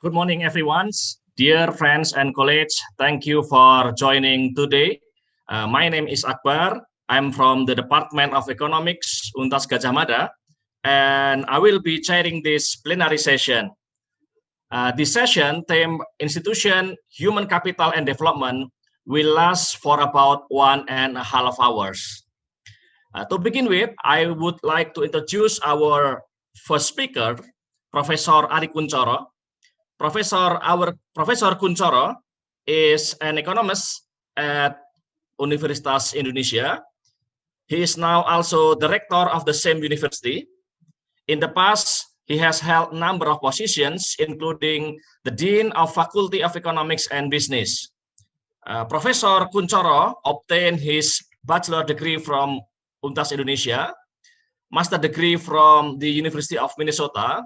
Good morning, everyone. Dear friends and colleagues, thank you for joining today. My name is Akbar. I'm from the Department of Economics, Untas Gadjah Mada, and I will be chairing this plenary session. This session, theme Institution, Human Capital and Development, will last for about 1.5 hours. To begin with, I would like to introduce our first speaker, Professor Arie Kuncoro. Professor Kuncoro is an economist at Universitas Indonesia. He is now also director of the same university. In the past, he has held a number of positions, including the Dean of Faculty of Economics and Business. Professor Kuncoro obtained his bachelor degree from Untas Indonesia, master degree from the University of Minnesota,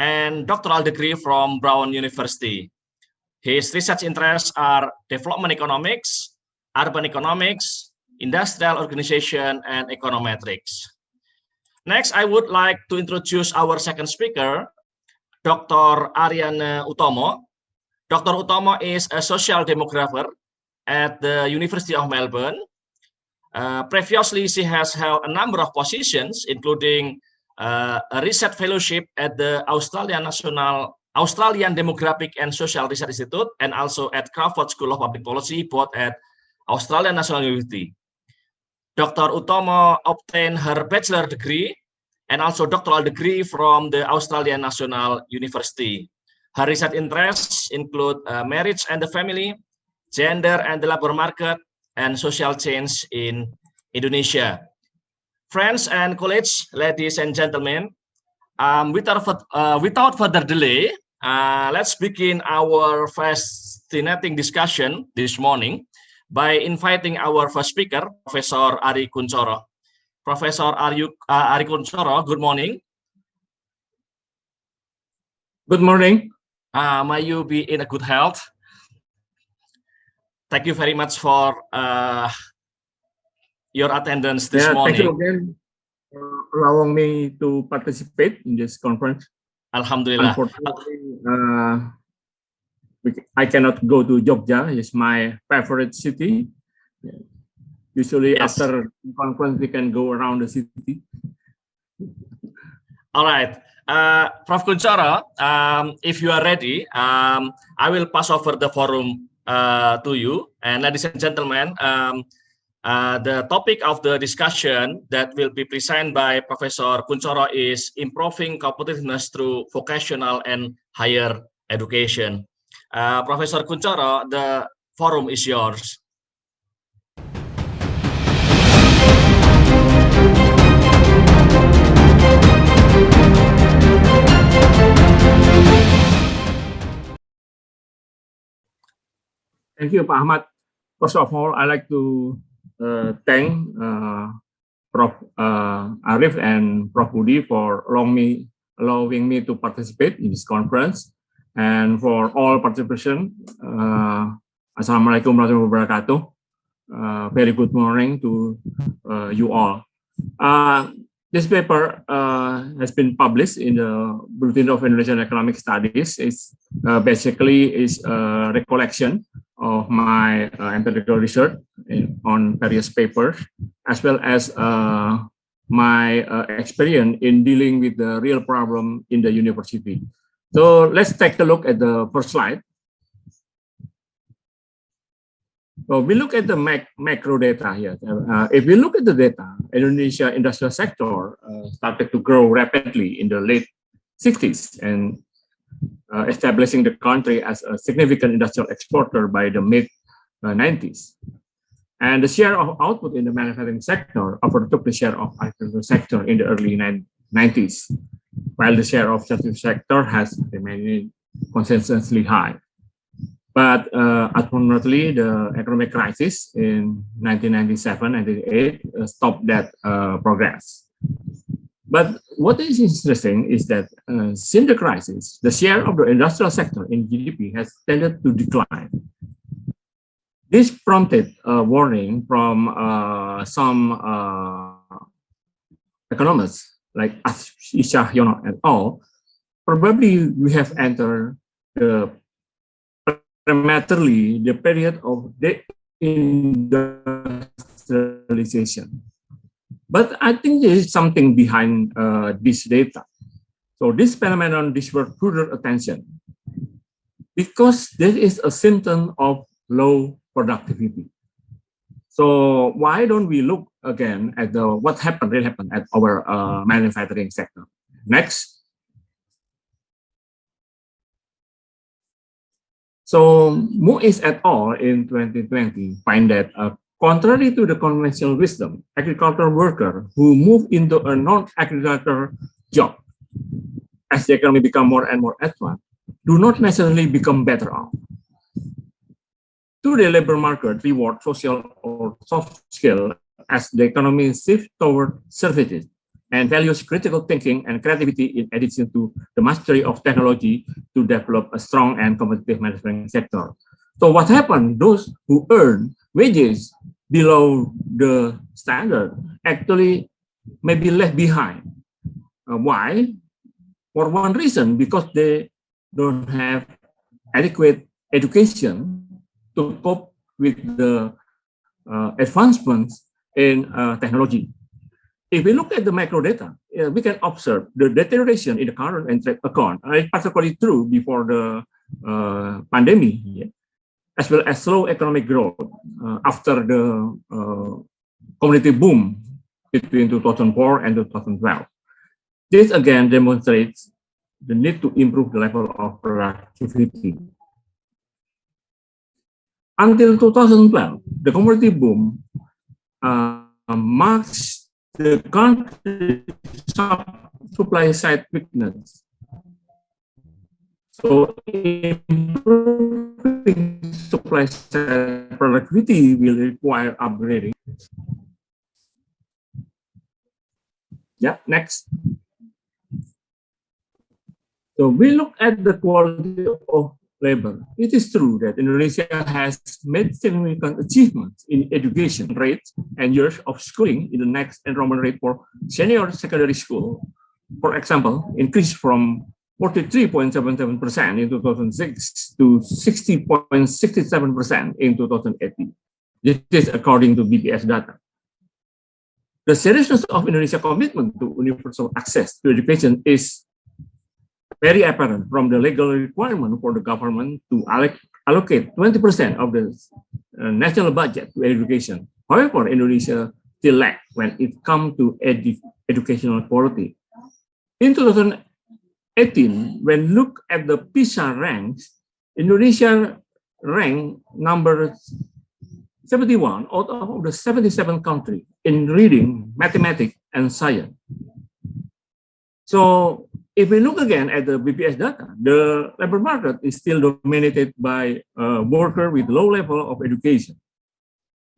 and doctoral degree from Brown University. His research interests are development economics, urban economics, industrial organization, and econometrics. Next, I would like to introduce our second speaker, Dr. Ariane Utomo. Dr. Utomo is a social demographer at the University of Melbourne. Previously, she has held a number of positions, including a research fellowship at the Australian Demographic and Social Research Institute, and also at Crawford School of Public Policy, both at Australian National University. Dr. Utomo obtained her bachelor degree and also doctoral degree from the Australian National University. Her research interests include marriage and the family, gender and the labor market, and social change in Indonesia. Friends and colleagues, ladies and gentlemen, without further delay, let's begin our fascinating discussion this morning by inviting our first speaker, Professor Arie Kuncoro. Professor Arie Kuncoro, good morning. Good morning. May you be in a good health. Thank you very much for your attendance this morning. Thank you again for allowing me to participate in this conference. Alhamdulillah. Unfortunately, I cannot go to Jogja. It's my favorite city. Usually, yes, after the conference, we can go around the city. All right. Prof. Kuncoro, if you are ready, I will pass over the forum to you. And ladies and gentlemen, the topic of the discussion that will be presented by Professor Kuncoro is improving competitiveness through vocational and higher education. Professor Kuncoro, the forum is yours. Thank you, Pak Ahmad. First of all, I'd like to thank Prof. Arif and Prof. Budi for allowing me to participate in this conference, and for all participation. Assalamualaikum warahmatullahi wabarakatuh. Very good morning to you all. This paper has been published in the Bulletin of Indonesian Economic Studies. It's basically is a recollection of my empirical research on various papers, as well as my experience in dealing with the real problem in the university. So let's take a look at the first slide. So we look at the macro data here. If we look at the data, Indonesia industrial sector started to grow rapidly in the late 60s and establishing the country as a significant industrial exporter by the mid-90s. And the share of output in the manufacturing sector overtook the share of agricultural sector in the early 90s, while the share of service sector has remained consistently high. But unfortunately, the economic crisis in 1997-98 stopped that progress. But what is interesting is that since the crisis, the share of the industrial sector in GDP has tended to decline. This prompted a warning from some economists like Ishah et al. Probably we have entered prematurely the period of deindustrialization. But I think there is something behind this data. So this phenomenon deserves further attention because this is a symptom of low productivity. So why don't we look again at what really happened at our manufacturing sector? Next. So Muiz et al. In 2020 find that contrary to the conventional wisdom, agricultural workers who move into a non-agricultural job as the economy become more and more advanced do not necessarily become better off. To the labor market reward social or soft skill as the economy shifts toward services and values critical thinking and creativity in addition to the mastery of technology to develop a strong and competitive manufacturing sector. So what happened? Those who earn wages below the standard actually may be left behind. Why? For one reason, because they don't have adequate education to cope with the advancements in technology. If we look at the macro data, we can observe the deterioration in the current and trade account. It's particularly true before the pandemic, as well as slow economic growth after the commodity boom between 2004 and 2012. This again demonstrates the need to improve the level of productivity. Until 2012, the commodity boom marks the country's supply side weakness. So improving supply side productivity will require upgrading. Yeah, next. So we look at the quality of labor. It is true that Indonesia has made significant achievements in education rates and years of schooling in the next enrollment rate for senior secondary school, for example, increased from 43.77% in 2006 to 60.67% in 2018. This is according to BPS data. The seriousness of Indonesia's commitment to universal access to education is very apparent from the legal requirement for the government to allocate 20% of the national budget to education. However, Indonesia still lacks when it comes to educational quality. In 2018, when look at the PISA ranks, Indonesia ranked number 71 out of the 77 countries in reading, mathematics, and science. So if we look again at the BPS data, the labor market is still dominated by workers with low level of education.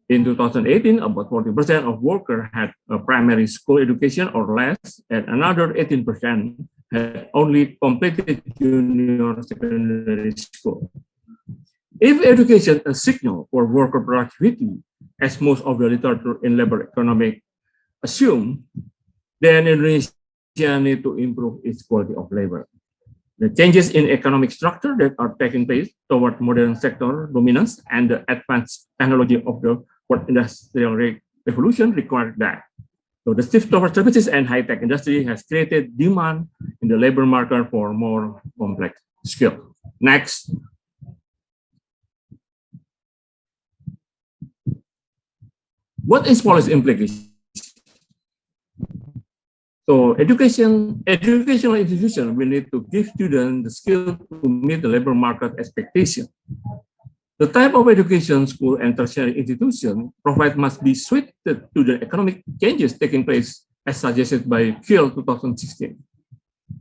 In 2018, about 40% of workers had a primary school education or less, and another 18% had only completed junior secondary school. If education is a signal for worker productivity, as most of the literature in labor economics assume, then Indonesia need to improve its quality of labor. The changes in economic structure that are taking place toward modern sector dominance and the advanced technology of the fourth industrial revolution require that. So the shift toward services and high-tech industry has created demand in the labor market for more complex skills. Next. What is policy implication? So educational institutions will need to give students the skill to meet the labor market expectation. The type of education school and tertiary institution provide must be suited to the economic changes taking place as suggested by KIL 2016.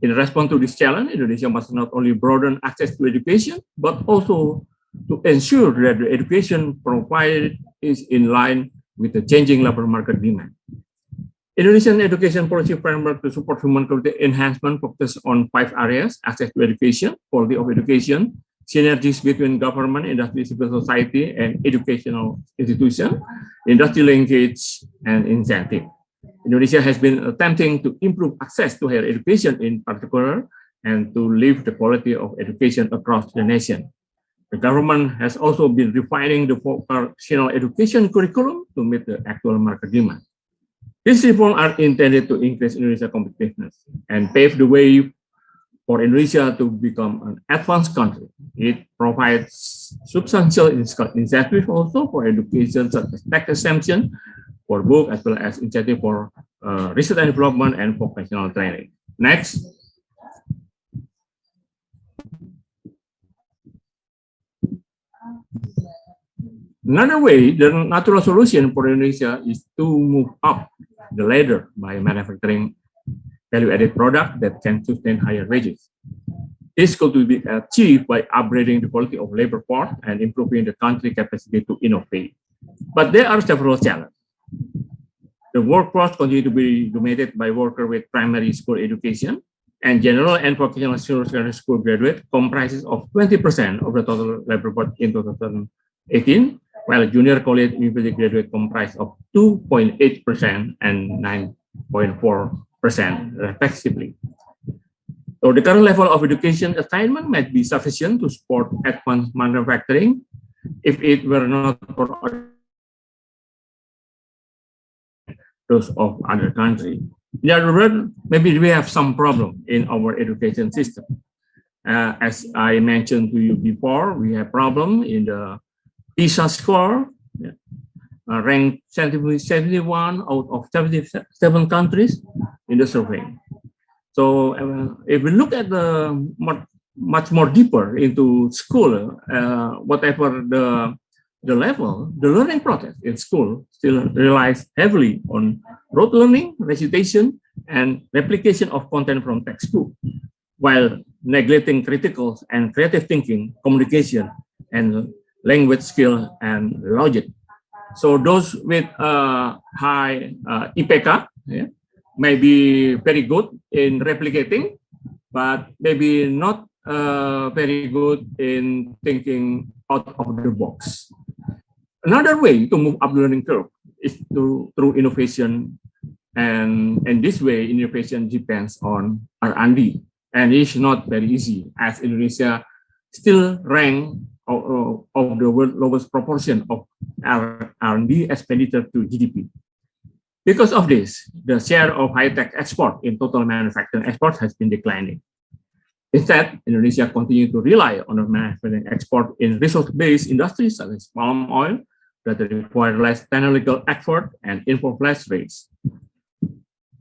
In response to this challenge, Indonesia must not only broaden access to education, but also to ensure that the education provided is in line with the changing labor market demand. Indonesian education policy framework to support human quality enhancement focuses on 5 areas: access to education, quality of education, synergies between government, industry, civil society, and educational institutions, industry linkage, and incentive. Indonesia has been attempting to improve access to higher education, in particular, and to lift the quality of education across the nation. The government has also been refining the vocational education curriculum to meet the actual market demand. These reforms are intended to increase Indonesia's competitiveness and pave the way for Indonesia to become an advanced country. It provides substantial incentive also for education, such as tax exemption for book, as well as incentive for research and development and vocational training. Next. Another way, the natural solution for Indonesia is to move up the ladder by manufacturing value-added product that can sustain higher wages. This could be achieved by upgrading the quality of labor force and improving the country's capacity to innovate. But there are several challenges. The workforce continues to be dominated by workers with primary school education, and general and vocational secondary school graduate comprises of 20% of the total labor force in 2018, while junior college university graduate comprise of 2.8% and 9.4% respectively. So the current level of education attainment might be sufficient to support advanced manufacturing if it were not for those of other countries. In other words, maybe we have some problem in our education system. As I mentioned to you before, we have problem in the PISA score, ranked 71 out of 77 countries in the survey. So if we look at the much more deeper into school, whatever the level, the learning process in school still relies heavily on rote learning, recitation, and replication of content from textbook, while neglecting critical and creative thinking, communication, and language skill and logic. So those with high IPK may be very good in replicating, but maybe not very good in thinking out of the box. Another way to move up the learning curve is through innovation, and in this way, innovation depends on R&D, and it's not very easy as Indonesia still rank of the world lowest proportion of R&D expenditure to GDP. Because of this, the share of high-tech export in total manufacturing export has been declining. Instead, Indonesia continues to rely on the manufacturing export in resource-based industries such as palm oil that require less technological effort and involve less waste.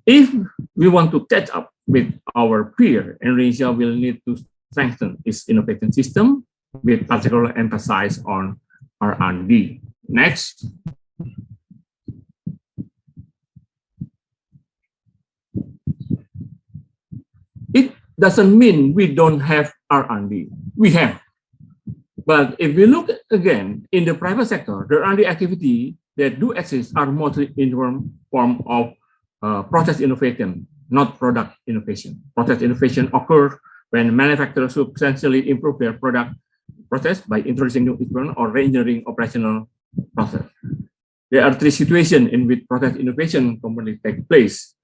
If we want to catch up with our peer, Indonesia will need to strengthen its innovation system with particular emphasis on R&D. Next. It doesn't mean we don't have R&D. We have. But if we look again in the private sector, the R&D activity that do exist are mostly in form of process innovation, not product innovation. Process innovation occurs when manufacturers substantially improve their product process by introducing new equipment or re-engineering operational process. There are three situations in which process innovation commonly take place.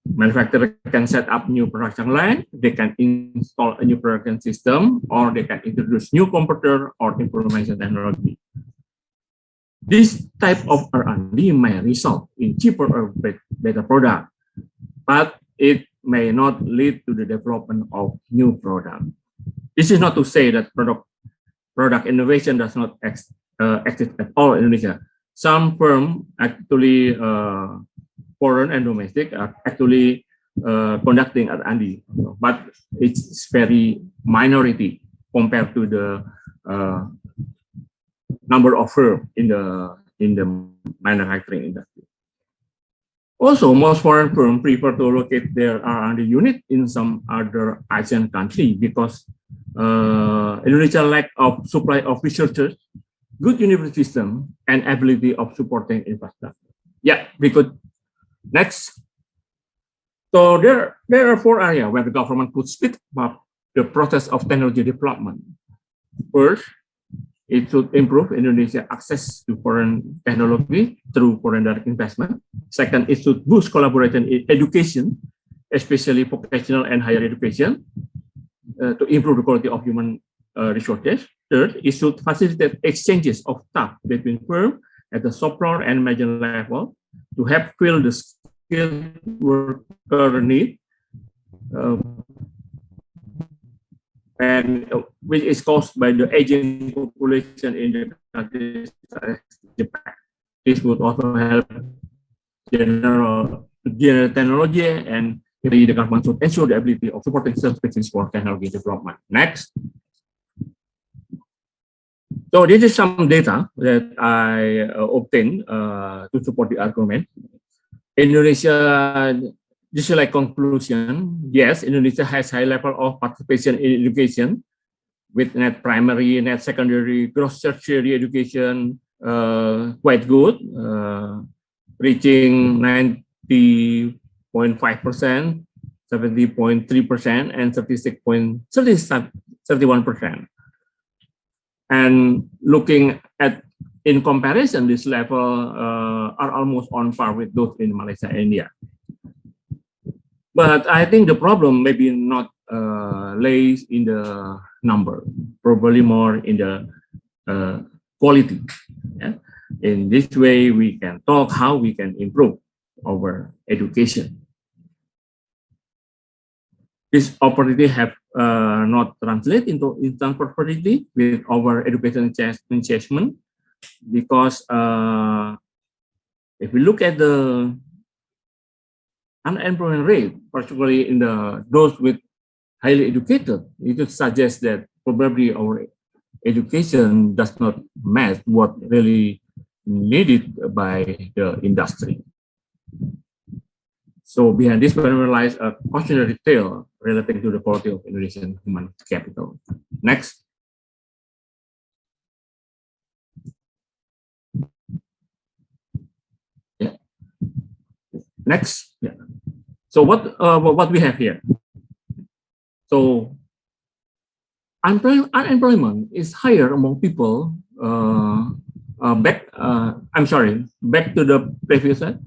Manufacturer can set up new production line, they can install a new production system, or they can introduce new computer or information technology. This type of R&D may result in cheaper or better product, but it may not lead to the development of new product. This is not to say that product innovation does not exist at all in Indonesia. Some firms actually foreign and domestic are actually conducting R&D, but it's very minority compared to the number of firms in the manufacturing industry. Also, most foreign firms prefer to locate their R&D unit in some other Asian country because Indonesia lack of supply of researchers, good university system, and ability of supporting infrastructure. Yeah, we could. Next. So there are four areas where the government could speed up the process of technology development. First, it should improve Indonesia access to foreign technology through foreign direct investment. Second, it should boost collaboration in education especially vocational and higher education, to improve the quality of human resources. Third, it should facilitate exchanges of staff between firms at the shop floor and management level to help fill the skilled worker need, and which is caused by the aging population in the countries such as Japan. This would also help general technology, and the government should ensure the ability of supporting services for technology development. Next. So this is some data that I obtained to support the argument. Indonesia, just like conclusion, yes, Indonesia has high level of participation in education with net primary, net secondary, gross tertiary education quite good, reaching 90.5%, 70.3%, and 36.31%. And looking at, in comparison, this level are almost on par with those in Malaysia and India. But I think the problem maybe not lays in the number, probably more in the quality. Yeah? In this way, we can talk how we can improve our education. This opportunity have not translate into instant prosperity with our education investment, because if we look at the unemployment rate, particularly in those with highly educated, it would suggest that probably our education does not match what really needed by the industry. So behind this lies a cautionary tale relating to the quality of Indonesian human capital. Next. Yeah. Next. Yeah. So what we have here? So unemployment is higher among people. Back to the previous slide.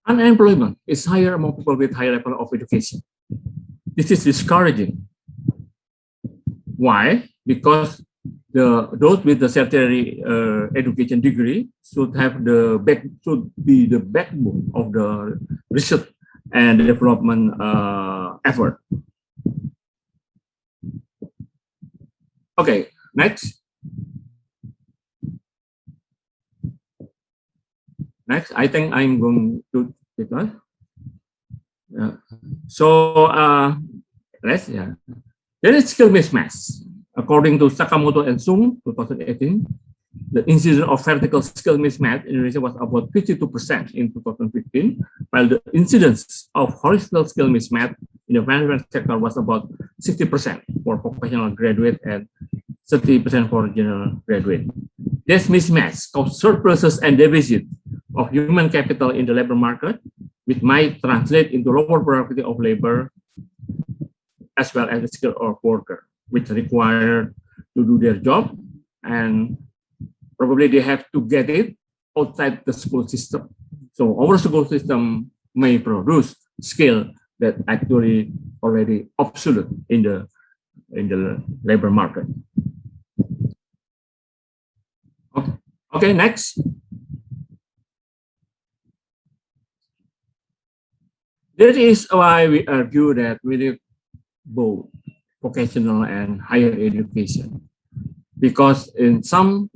Unemployment is higher among people with high level of education. This is discouraging. Why? Because those with the tertiary education degree should be the backbone of the research and development effort. Okay, next. Next, I think I'm going to it one. There is skill mismatch. According to Sakamoto and Sung, 2018, the incidence of vertical skill mismatch in Indonesia was about 52% in 2015, while the incidence of horizontal skill mismatch in the management sector was about 60% for professional graduate and 30% for general graduate. This mismatch caused surpluses and deficit of human capital in the labor market, which might translate into lower productivity of labor as well as the skill of worker, which required to do their job, and probably they have to get it outside the school system. So our school system may produce skill that actually already obsolete in the labor market. Okay, next. That is why we argue that we need both vocational and higher education, because in some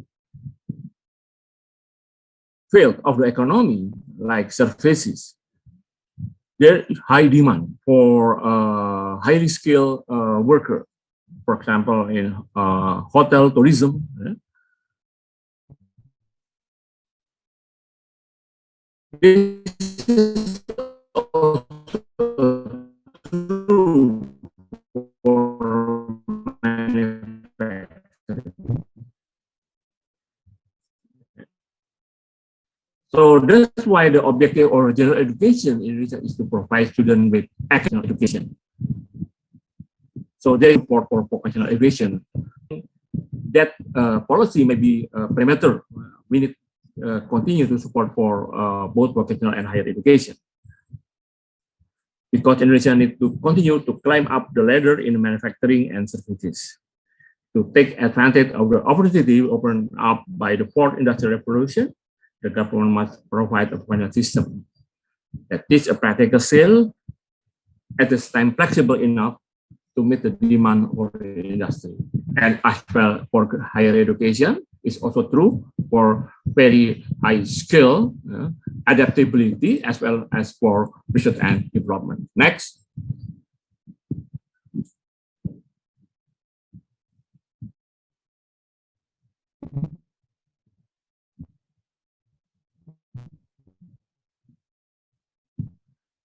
field of the economy, like services, there is high demand for highly skilled worker. For example, in hotel tourism. This is also true for manufacturing. So that's why the objective of general education in research is to provide students with vocational education. So they support for vocational education. That policy may be premature. We need continue to support for both vocational and higher education. because Indonesia needs to continue to climb up the ladder in manufacturing and services. To take advantage of the opportunity opened up by the fourth industrial revolution, the government must provide a financial system that is a practical sale, at the same time flexible enough to meet the demand for the industry. And as well for higher education, is also true for very high skill, adaptability, as well as for research and development. Next.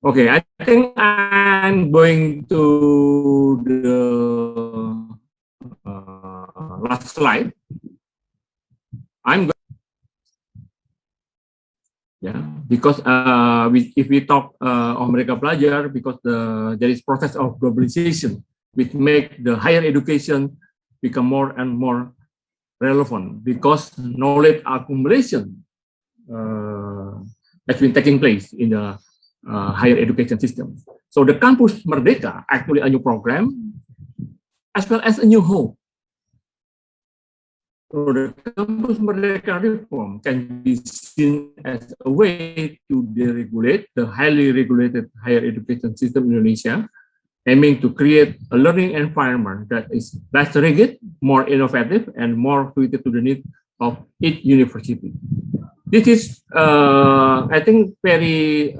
Okay, I think I'm going to the last slide. Because if we talk on Merdeka Belajar, because there is process of globalization, which make the higher education become more and more relevant, because knowledge accumulation has been taking place in the higher education system. So the Campus Merdeka, actually a new program, as well as a new hope. So the Campus Merdeka reform can be seen as a way to deregulate the highly regulated higher education system in Indonesia, aiming to create a learning environment that is less rigid, more innovative, and more suited to the needs of each university. This is, I think, very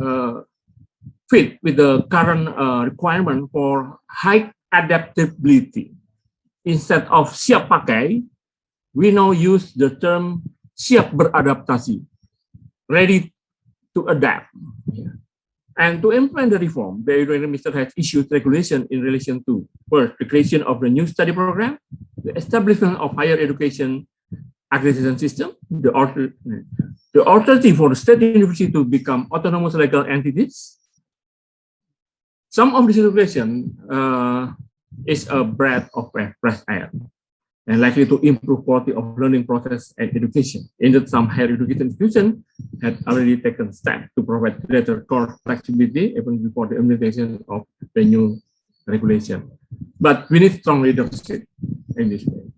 fit with the current requirement for high adaptability. Instead of siap pakai, we now use the term siap beradaptasi, ready to adapt. And to implement the reform, the Education Minister has issued regulation in relation to, first, the creation of the new study program, the establishment of higher education accreditation system, the authority for the state university to become autonomous legal entities. Some of this regulation is a breath of fresh air and likely to improve quality of learning process and education. Indeed, some higher education institutions had already taken steps to provide greater course flexibility even before the implementation of the new regulation. But we need strong leadership in this way.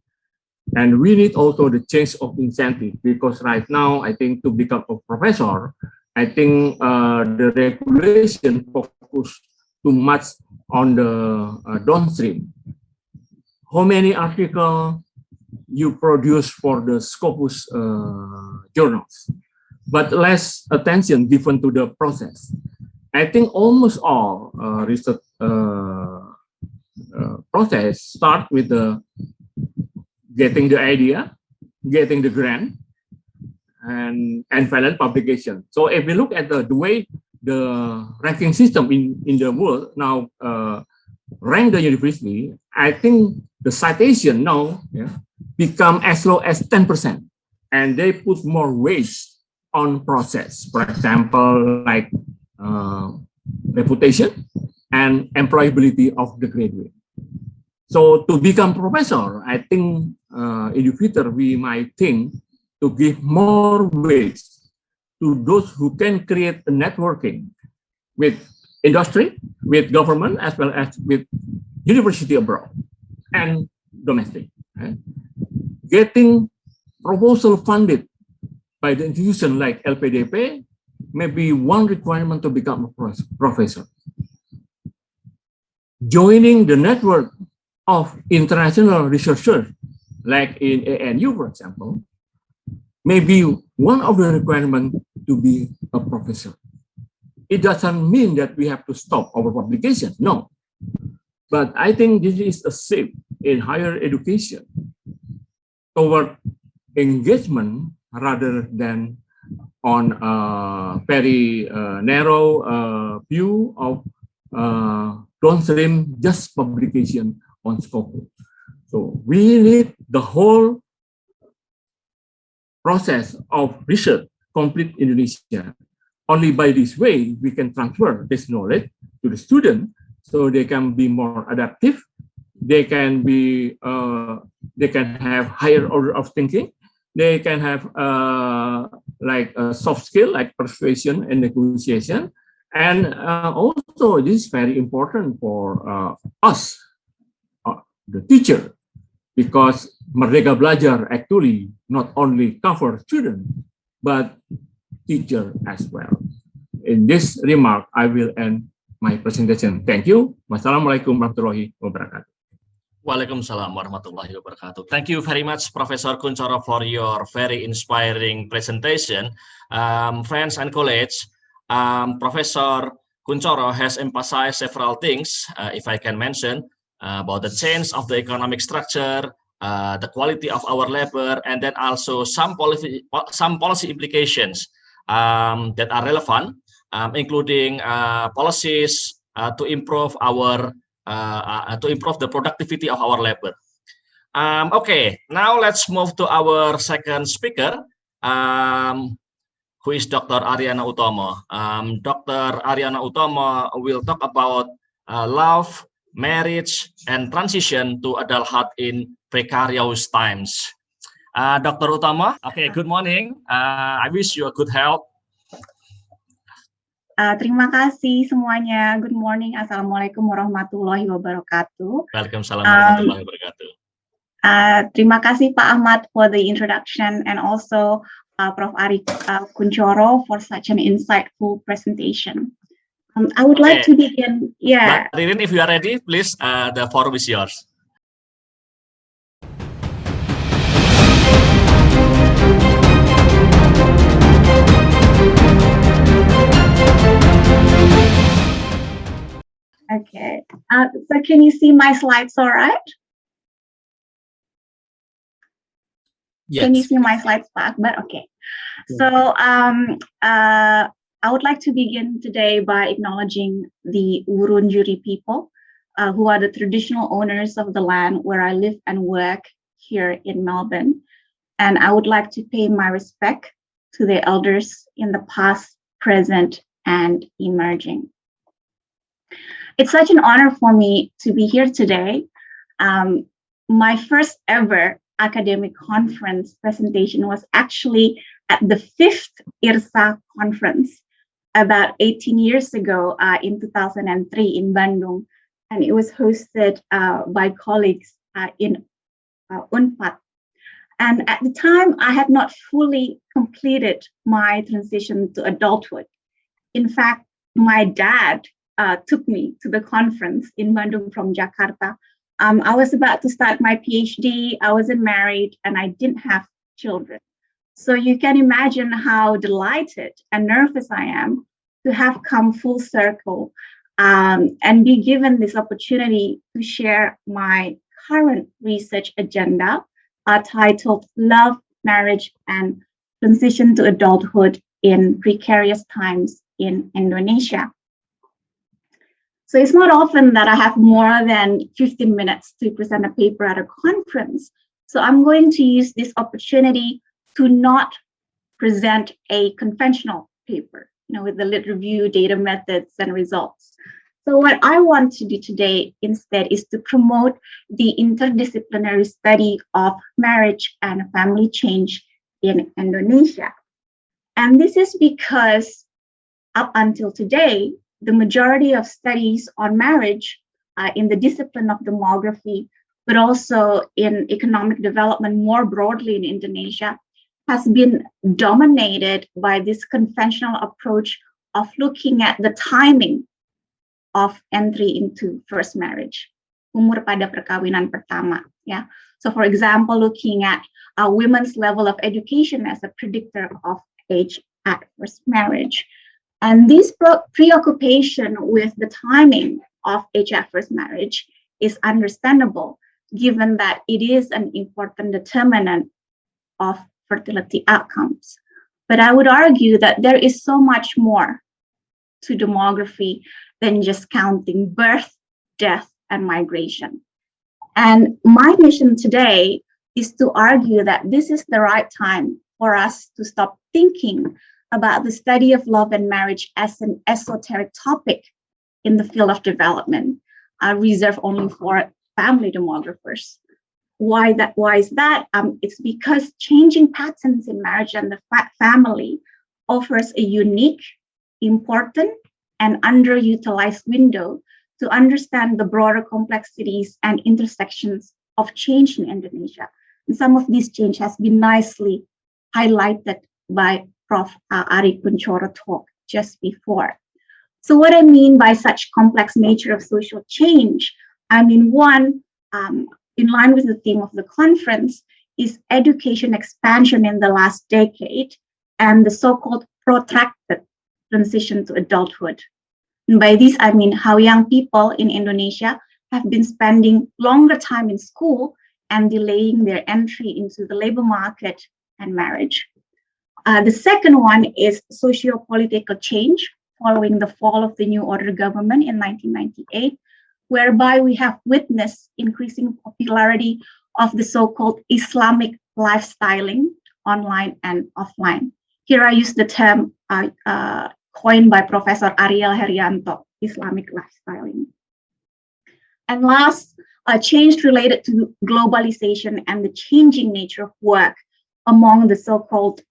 And we need also the change of incentive, because right now, I think to become a professor, I think the regulation focus too much on the downstream. How many articles you produce for the Scopus journals, but less attention given to the process. I think almost all research process start with the getting the idea, getting the grant, and final publication. So if we look at the way the ranking system in the world now rank the university, I think the citation now become as low as 10%, and they put more weight on process. For example, like reputation and employability of the graduate. So to become professor, I think in the future we might think to give more weight to those who can create a networking with industry, with government, as well as with university abroad and domestic. Right? Getting proposal funded by the institution like LPDP may be one requirement to become a professor. Joining the network of international researchers, like in ANU, for example, may be one of the requirements to be a professor. It doesn't mean that we have to stop our publication, no. But I think this is a shift in higher education toward engagement rather than on a very narrow view of downstream just publication on scope. So we need the whole process of research complete in Indonesia. Only by this way we can transfer this knowledge to the student, so they can be more adaptive. They can be, they can have higher order of thinking. They can have like a soft skill like persuasion and negotiation, And also, this is very important for us, the teacher, because Merdeka Belajar actually not only covers children, but teacher as well. In this remark, I will end my presentation. Thank you. Wassalamualaikum warahmatullahi wabarakatuh. Waalaikumsalam warahmatullahi wabarakatuh. Thank you very much, Professor Kuncoro, for your very inspiring presentation. Friends and colleagues, Professor Kuncoro has emphasized several things, if I can mention, about the change of the economic structure, the quality of our labor, and then also some policy implications that are relevant, including policies to improve the productivity of our labor. Okay, now let's move to our second speaker, who is Dr. Ariane Utomo. Dr. Ariane Utomo will talk about love, marriage, and transition to adulthood in precarious times. Dr. Utomo, okay, good morning. I wish you a good health. Terima kasih semuanya. Good morning. Assalamualaikum warahmatullahi wabarakatuh. Waalaikumsalam warahmatullahi wabarakatuh. Terima kasih Pak Akhmad for the introduction, and also Prof. Arie Kuncoro for such an insightful presentation. I would like to begin. Yeah. Ariane, if you are ready, please, the floor is yours. Okay, so can you see my slides all right? Yes. Can you see my slides, Pak Akbar? Okay. So I would like to begin today by acknowledging the Wurundjeri people, who are the traditional owners of the land where I live and work here in Melbourne. And I would like to pay my respect to the elders in the past, present, and emerging. It's such an honor for me to be here today. My first ever academic conference presentation was actually at the 5th IRSA conference about 18 years ago in 2003 in Bandung. And it was hosted by colleagues in UNPAD. And at the time, I had not fully completed my transition to adulthood. In fact, my dad took me to the conference in Bandung from Jakarta. I was about to start my PhD, I wasn't married, and I didn't have children. So you can imagine how delighted and nervous I am to have come full circle and be given this opportunity to share my current research agenda titled Love, Marriage, and Transition to Adulthood in Precarious Times in Indonesia. So it's not often that I have more than 15 minutes to present a paper at a conference. So I'm going to use this opportunity to not present a conventional paper, with the lit review, data methods, and results. So what I want to do today instead is to promote the interdisciplinary study of marriage and family change in Indonesia. And this is because up until today, the majority of studies on marriage in the discipline of demography, but also in economic development more broadly in Indonesia, has been dominated by this conventional approach of looking at the timing of entry into first marriage, umur pada perkawinan pertama. Yeah. So for example, looking at women's level of education as a predictor of age at first marriage. And this preoccupation with the timing of age at first marriage is understandable, given that it is an important determinant of fertility outcomes. But I would argue that there is so much more to demography than just counting birth, death, and migration. And my mission today is to argue that this is the right time for us to stop thinking about the study of love and marriage as an esoteric topic in the field of development, reserved only for family demographers. Why is that? It's because changing patterns in marriage and the family offers a unique, important, and underutilized window to understand the broader complexities and intersections of change in Indonesia. And some of these change has been nicely highlighted by Prof. Arie Kuncoro talk just before. So what I mean by such complex nature of social change, I mean, one, in line with the theme of the conference, is education expansion in the last decade and the so-called protracted transition to adulthood. And by this, I mean how young people in Indonesia have been spending longer time in school and delaying their entry into the labor market and marriage. The second one is socio-political change following the fall of the New Order government in 1998, whereby we have witnessed increasing popularity of the so-called Islamic lifestyling, online and offline. Here I use the term coined by Professor Ariel Herianto, Islamic lifestyling. And last, a change related to globalization and the changing nature of work among the so-called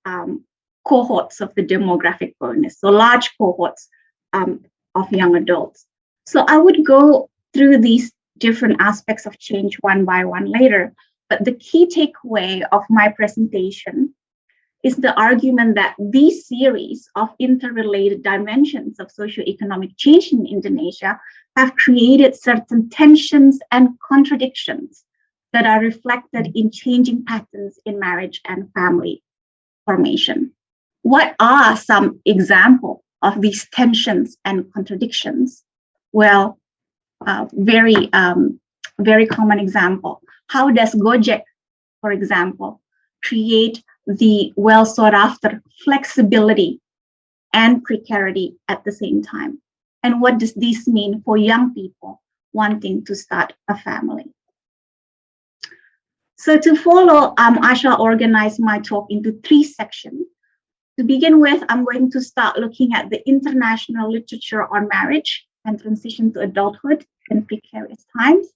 cohorts of the demographic bonus, so large cohorts of young adults. So I would go through these different aspects of change one by one later, but the key takeaway of my presentation is the argument that these series of interrelated dimensions of socioeconomic change in Indonesia have created certain tensions and contradictions that are reflected in changing patterns in marriage and family formation. What are some examples of these tensions and contradictions? Well, very common example. How does Gojek, for example, create the well sought after flexibility and precarity at the same time? And what does this mean for young people wanting to start a family? So to follow, I shall organize my talk into 3 sections. To begin with, I'm going to start looking at the international literature on marriage and transition to adulthood in precarious times.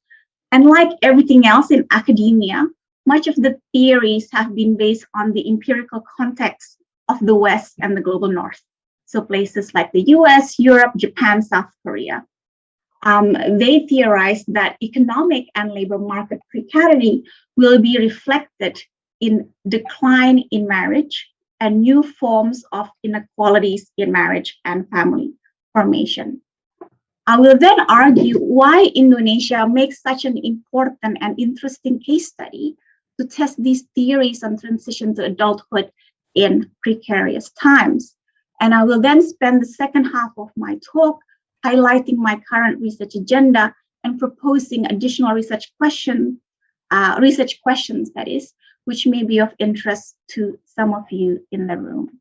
And like everything else in academia, much of the theories have been based on the empirical context of the West and the global North. So places like the US, Europe, Japan, South Korea. They theorize that economic and labor market precarity will be reflected in decline in marriage and new forms of inequalities in marriage and family formation. I will then argue why Indonesia makes such an important and interesting case study to test these theories on transition to adulthood in precarious times. And I will then spend the second half of my talk highlighting my current research agenda and proposing additional research questions, that is, which may be of interest to some of you in the room.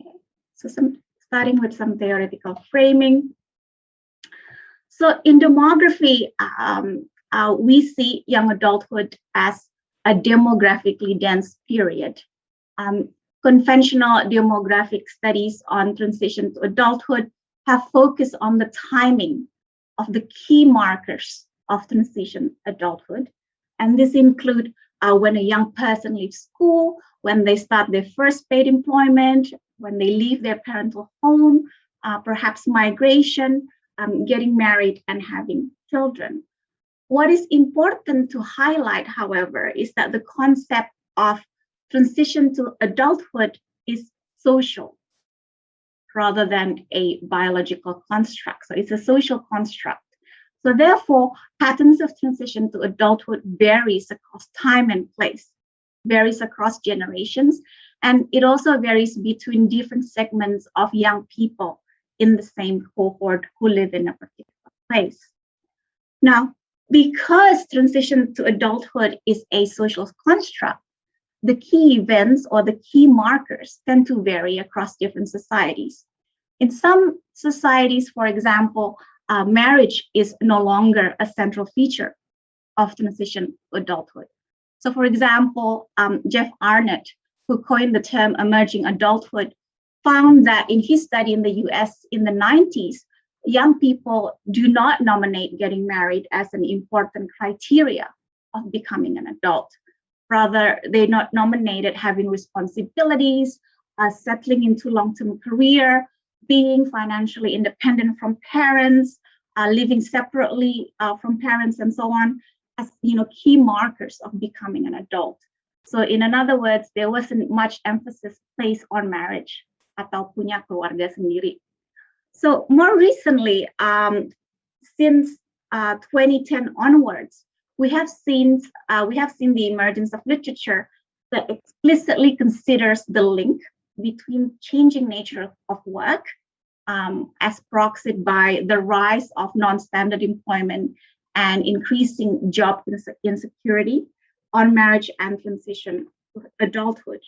Okay. So starting with some theoretical framing. So in demography, we see young adulthood as a demographically dense period. Conventional demographic studies on transition to adulthood have focused on the timing of the key markers of transition adulthood. And this include when a young person leaves school, when they start their first paid employment, when they leave their parental home, perhaps migration, getting married and having children. What is important to highlight, however, is that the concept of transition to adulthood is social rather than a biological construct. So it's a social construct. So therefore, patterns of transition to adulthood varies across time and place, varies across generations, and it also varies between different segments of young people in the same cohort who live in a particular place. Now, because transition to adulthood is a social construct, the key events or the key markers tend to vary across different societies. In some societies, for example, marriage is no longer a central feature of transition to adulthood. So for example, Jeff Arnett, who coined the term emerging adulthood, found that in his study in the US in the 90s, young people do not nominate getting married as an important criteria of becoming an adult. Rather, they not nominated having responsibilities, settling into long-term career, being financially independent from parents, living separately from parents, and so on, as key markers of becoming an adult. So in other words, there wasn't much emphasis placed on marriage atau punya keluarga sendiri. So more recently, since 2010 onwards, we have seen the emergence of literature that explicitly considers the link between changing nature of work, as proxied by the rise of non-standard employment and increasing job insecurity, on marriage and transition to adulthood.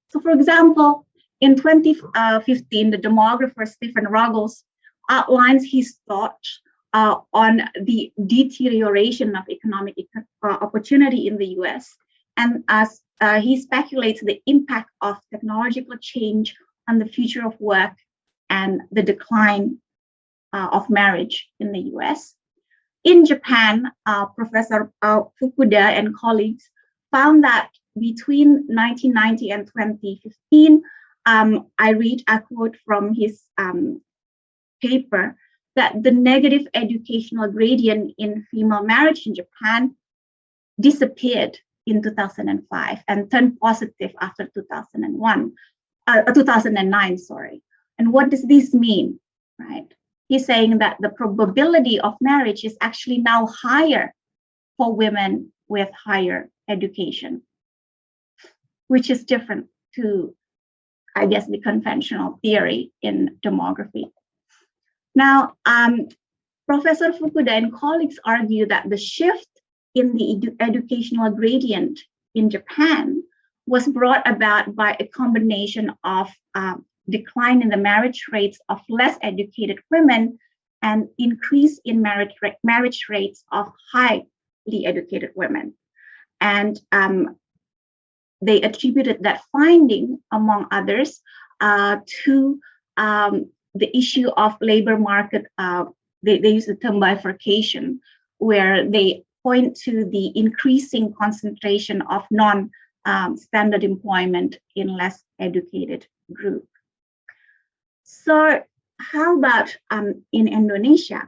So, for example, in 2015, the demographer Stephen Ruggles outlines his thoughts on the deterioration of economic opportunity in the US, and as he speculates the impact of technological change on the future of work and the decline of marriage in the US. In Japan, Professor Fukuda and colleagues found that between 1990 and 2015, I read a quote from his paper, that the negative educational gradient in female marriage in Japan disappeared in 2005 and turned positive after 2009, sorry. And what does this mean, right? He's saying that the probability of marriage is actually now higher for women with higher education, which is different to, I guess, the conventional theory in demography. Now, Professor Fukuda and colleagues argue that the shift in the educational gradient in Japan was brought about by a combination of decline in the marriage rates of less educated women and increase in marriage rates of highly educated women. And they attributed that finding, among others, to the issue of labor market. They use the term bifurcation, where they point to the increasing concentration of non-standard employment in less educated group. So how about in Indonesia?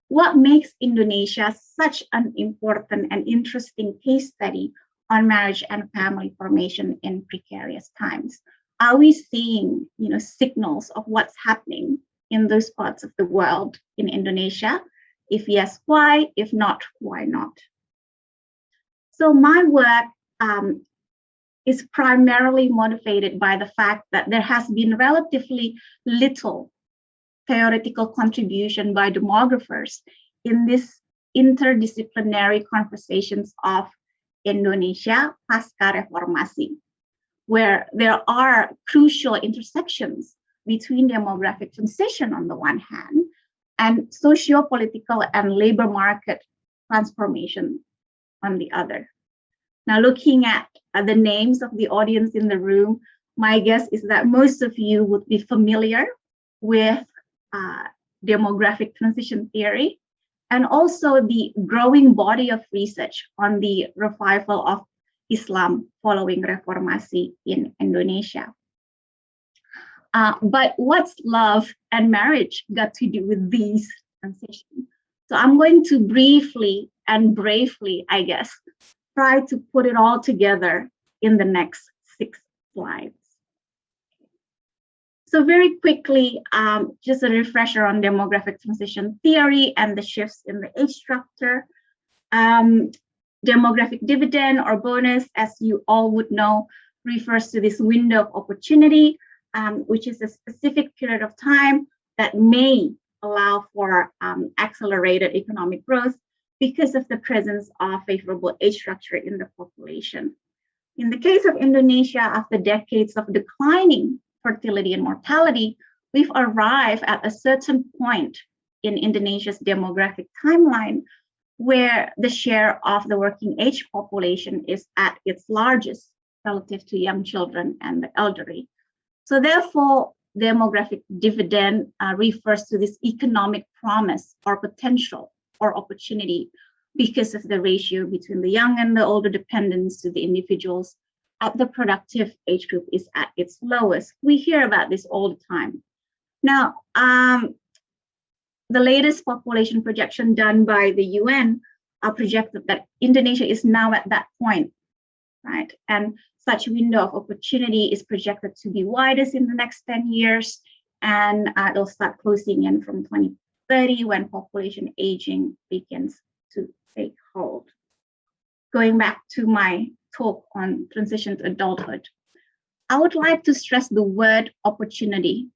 What makes Indonesia such an important and interesting case study on marriage and family formation in precarious times? Are we seeing, signals of what's happening in those parts of the world in Indonesia? If yes, why? If not, why not? So my work is primarily motivated by the fact that there has been relatively little theoretical contribution by demographers in this interdisciplinary conversations of Indonesia pasca reformasi, where there are crucial intersections between demographic transition on the one hand and socio-political and labor market transformation on the other. Now, looking at the names of the audience in the room, my guess is that most of you would be familiar with demographic transition theory, and also the growing body of research on the revival of Islam following reformasi in Indonesia. But what's love and marriage got to do with these transitions? So I'm going to briefly and bravely, I guess, try to put it all together in the next 6 slides. So very quickly, just a refresher on demographic transition theory and the shifts in the age structure. Demographic dividend or bonus, as you all would know, refers to this window of opportunity, which is a specific period of time that may allow for accelerated economic growth because of the presence of favorable age structure in the population. In the case of Indonesia, after decades of declining fertility and mortality, we've arrived at a certain point in Indonesia's demographic timeline where the share of the working age population is at its largest relative to young children and the elderly. So therefore, demographic dividend refers to this economic promise or potential or opportunity because of the ratio between the young and the older dependents to the individuals at the productive age group is at its lowest. We hear about this all the time. Now, the latest population projection done by the UN projected that Indonesia is now at that point, right? And such window of opportunity is projected to be widest in the next 10 years, and it'll start closing in from 2030 when population aging begins to take hold. Going back to my talk on transition to adulthood, I would like to stress the word opportunity,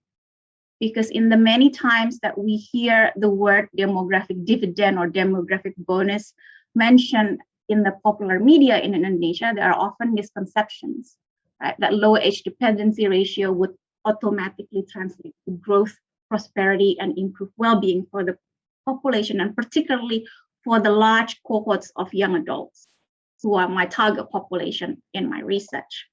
because in the many times that we hear the word demographic dividend or demographic bonus mentioned in the popular media in Indonesia, there are often misconceptions, right? That low age dependency ratio would automatically translate to growth, prosperity, and improved well-being for the population, and particularly for the large cohorts of young adults who are my target population in my research.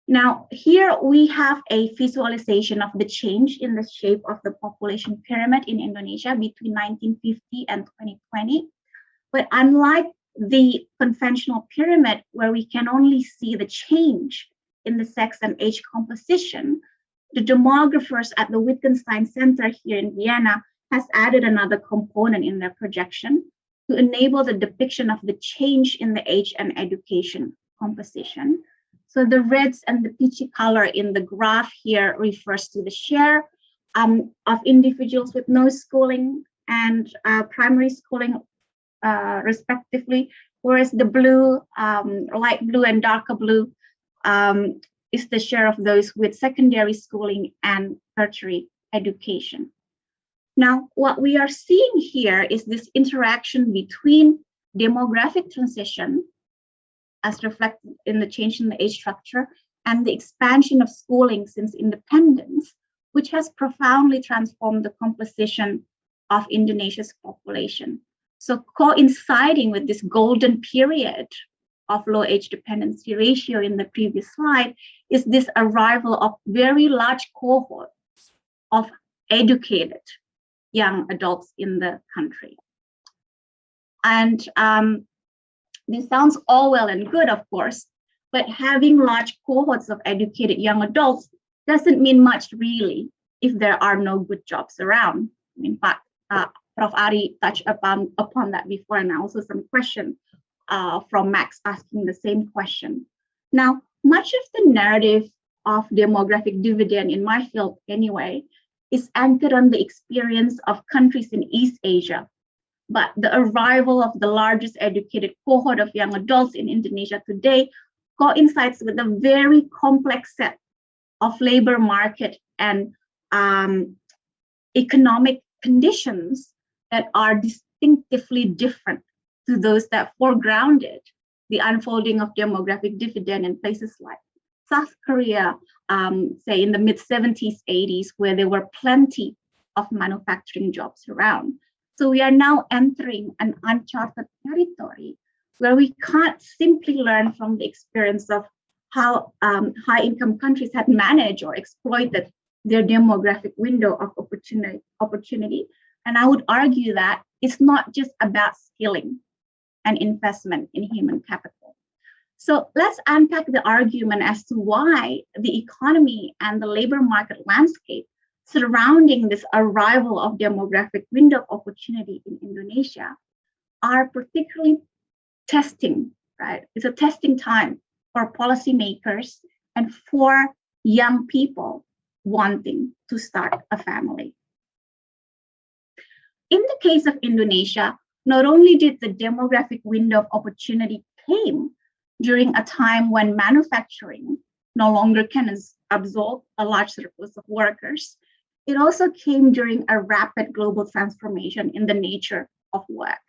Now, here we have a visualization of the change in the shape of the population pyramid in Indonesia between 1950 and 2020. But unlike the conventional pyramid, where we can only see the change in the sex and age composition, the demographers at the Wittgenstein Center here in Vienna has added another component in their projection to enable the depiction of the change in the age and education composition. So the reds and the peachy color in the graph here refers to the share of individuals with no schooling and primary schooling respectively, whereas the blue, light blue and darker blue is the share of those with secondary schooling and tertiary education. Now, what we are seeing here is this interaction between demographic transition, as reflected in the change in the age structure, and the expansion of schooling since independence, which has profoundly transformed the composition of Indonesia's population. So coinciding with this golden period of low age dependency ratio in the previous slide is this arrival of very large cohorts of educated young adults in the country. And this sounds all well and good, of course, but having large cohorts of educated young adults doesn't mean much really if there are no good jobs around. In fact, Prof. Arie touched upon that before, and also some questions from Max asking the same question. Now, much of the narrative of demographic dividend in my field anyway is anchored on the experience of countries in East Asia. But the arrival of the largest educated cohort of young adults in Indonesia today coincides with a very complex set of labor market and economic conditions that are distinctively different to those that foregrounded the unfolding of demographic dividend in places like South Korea, say in the mid-70s, 80s, where there were plenty of manufacturing jobs around. So we are now entering an uncharted territory where we can't simply learn from the experience of how high-income countries had managed or exploited their demographic window of opportunity. And I would argue that it's not just about skilling and investment in human capital. So let's unpack the argument as to why the economy and the labor market landscape surrounding this arrival of demographic window of opportunity in Indonesia are particularly testing, right? It's a testing time for policymakers and for young people wanting to start a family. In the case of Indonesia, not only did the demographic window of opportunity came during a time when manufacturing no longer can absorb a large surplus of workers, it also came during a rapid global transformation in the nature of work.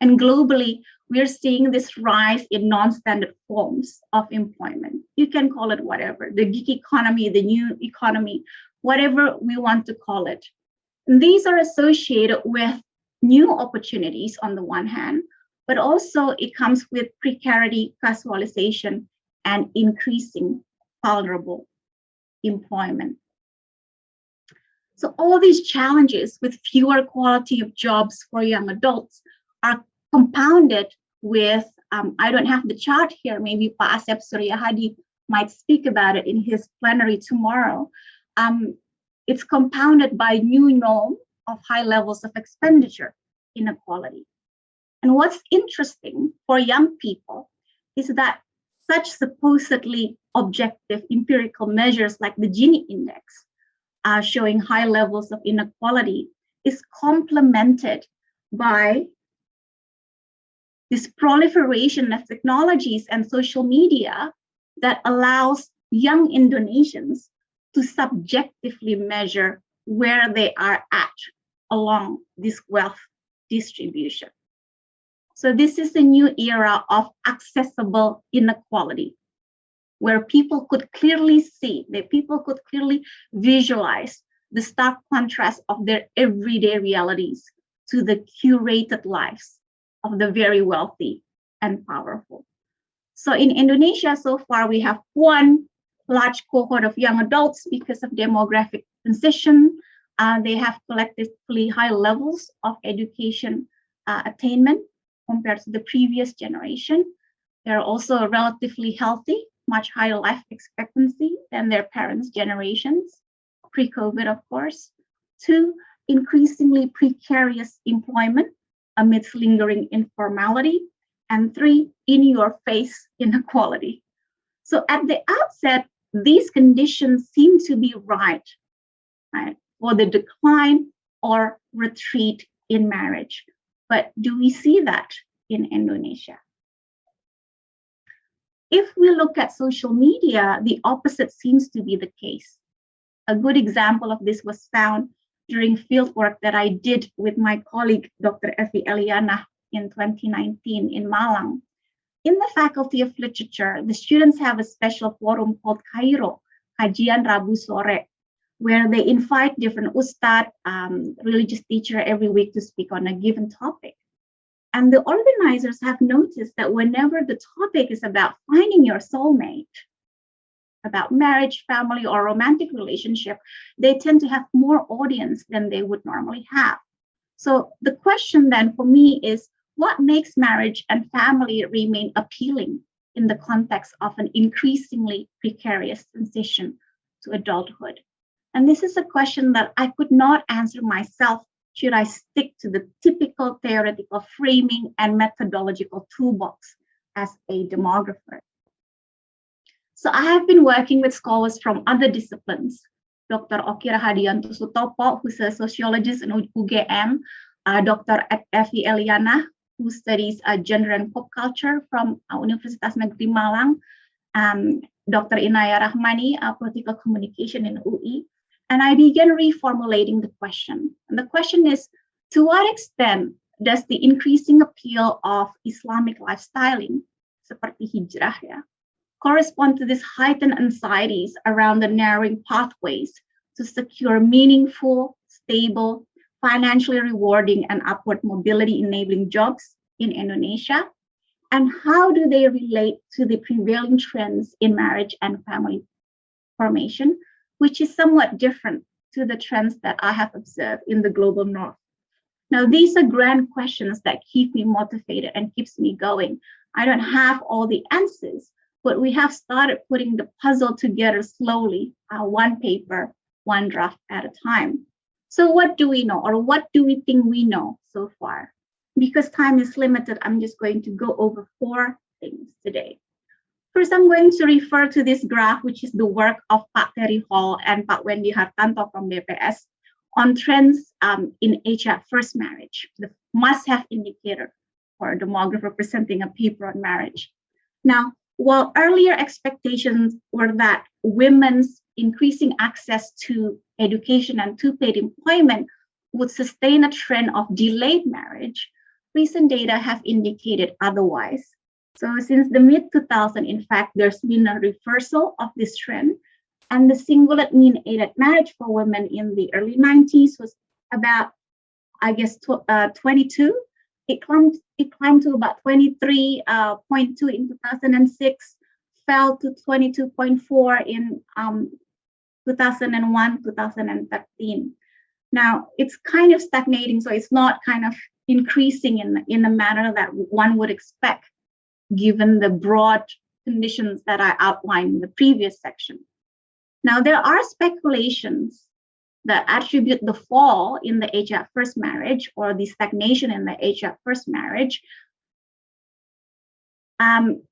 And globally, we're seeing this rise in non-standard forms of employment. You can call it whatever, the gig economy, the new economy, whatever we want to call it. And these are associated with new opportunities on the one hand, but also it comes with precarity, casualization, and increasing vulnerable employment. So all these challenges with fewer quality of jobs for young adults are compounded with I don't have the chart here. Maybe Pak Asep Suryahadi might speak about it in his plenary tomorrow. It's compounded by new norm of high levels of expenditure inequality. And what's interesting for young people is that such supposedly objective empirical measures like the Gini index showing high levels of inequality is complemented by this proliferation of technologies and social media that allows young Indonesians to subjectively measure where they are at along this wealth distribution. So this is a new era of accessible inequality, where people could clearly see, that people could clearly visualize the stark contrast of their everyday realities to the curated lives of the very wealthy and powerful. So in Indonesia, so far, we have one large cohort of young adults because of demographic transition. They have collectively high levels of education attainment compared to the previous generation. They're also relatively healthy, much higher life expectancy than their parents' generations, pre-COVID, of course. 2, increasingly precarious employment amidst lingering informality. And 3, in-your-face inequality. So at the outset, these conditions seem to be right, for the decline or retreat in marriage. But do we see that in Indonesia? If we look at social media, the opposite seems to be the case. A good example of this was found during fieldwork that I did with my colleague, Dr. Evi Eliana, in 2019 in Malang. In the Faculty of Literature, the students have a special forum called Cairo, Kajian Rabu Sore, where they invite different ustad, religious teacher every week to speak on a given topic. And the organizers have noticed that whenever the topic is about finding your soulmate, about marriage, family, or romantic relationship, they tend to have more audience than they would normally have. So the question then for me is, what makes marriage and family remain appealing in the context of an increasingly precarious transition to adulthood? And this is a question that I could not answer myself should I stick to the typical theoretical framing and methodological toolbox as a demographer. So I have been working with scholars from other disciplines. Dr. Oki Rahadianto Sutopo, who's a sociologist in UGM, Dr. Evi Eliana, who studies gender and pop culture from Universitas Negeri Malang, Dr. Inaya Rahmani, political communication in UI. And I began reformulating the question. And the question is, to what extent does the increasing appeal of Islamic lifestyling, seperti hijrah correspond to these heightened anxieties around the narrowing pathways to secure meaningful, stable, financially rewarding, and upward mobility enabling jobs in Indonesia? And how do they relate to the prevailing trends in marriage and family formation, which is somewhat different to the trends that I have observed in the global north? Now, these are grand questions that keep me motivated and keeps me going. I don't have all the answers, but we have started putting the puzzle together slowly, one paper, one draft at a time. So what do we know, or what do we think we know so far? Because time is limited, I'm just going to go over 4 things today. First, I'm going to refer to this graph, which is the work of Pak Terry Hall and Pak Wendy Hartanto from BPS on trends in Asia first marriage, the must-have indicator for a demographer presenting a paper on marriage. Now, while earlier expectations were that women's increasing access to education and to paid employment would sustain a trend of delayed marriage, recent data have indicated otherwise. So since the mid-2000s, in fact, there's been a reversal of this trend, and the singular mean age marriage for women in the early 90s was about, 22. It climbed to about 23.2 in 2006, fell to 22.4 in 2001, 2013. Now, it's kind of stagnating, so it's not kind of increasing in a manner that one would expect. given the broad conditions that I outlined in the previous section. Now, there are speculations that attribute the fall in the age at first marriage or the stagnation in the age at first marriage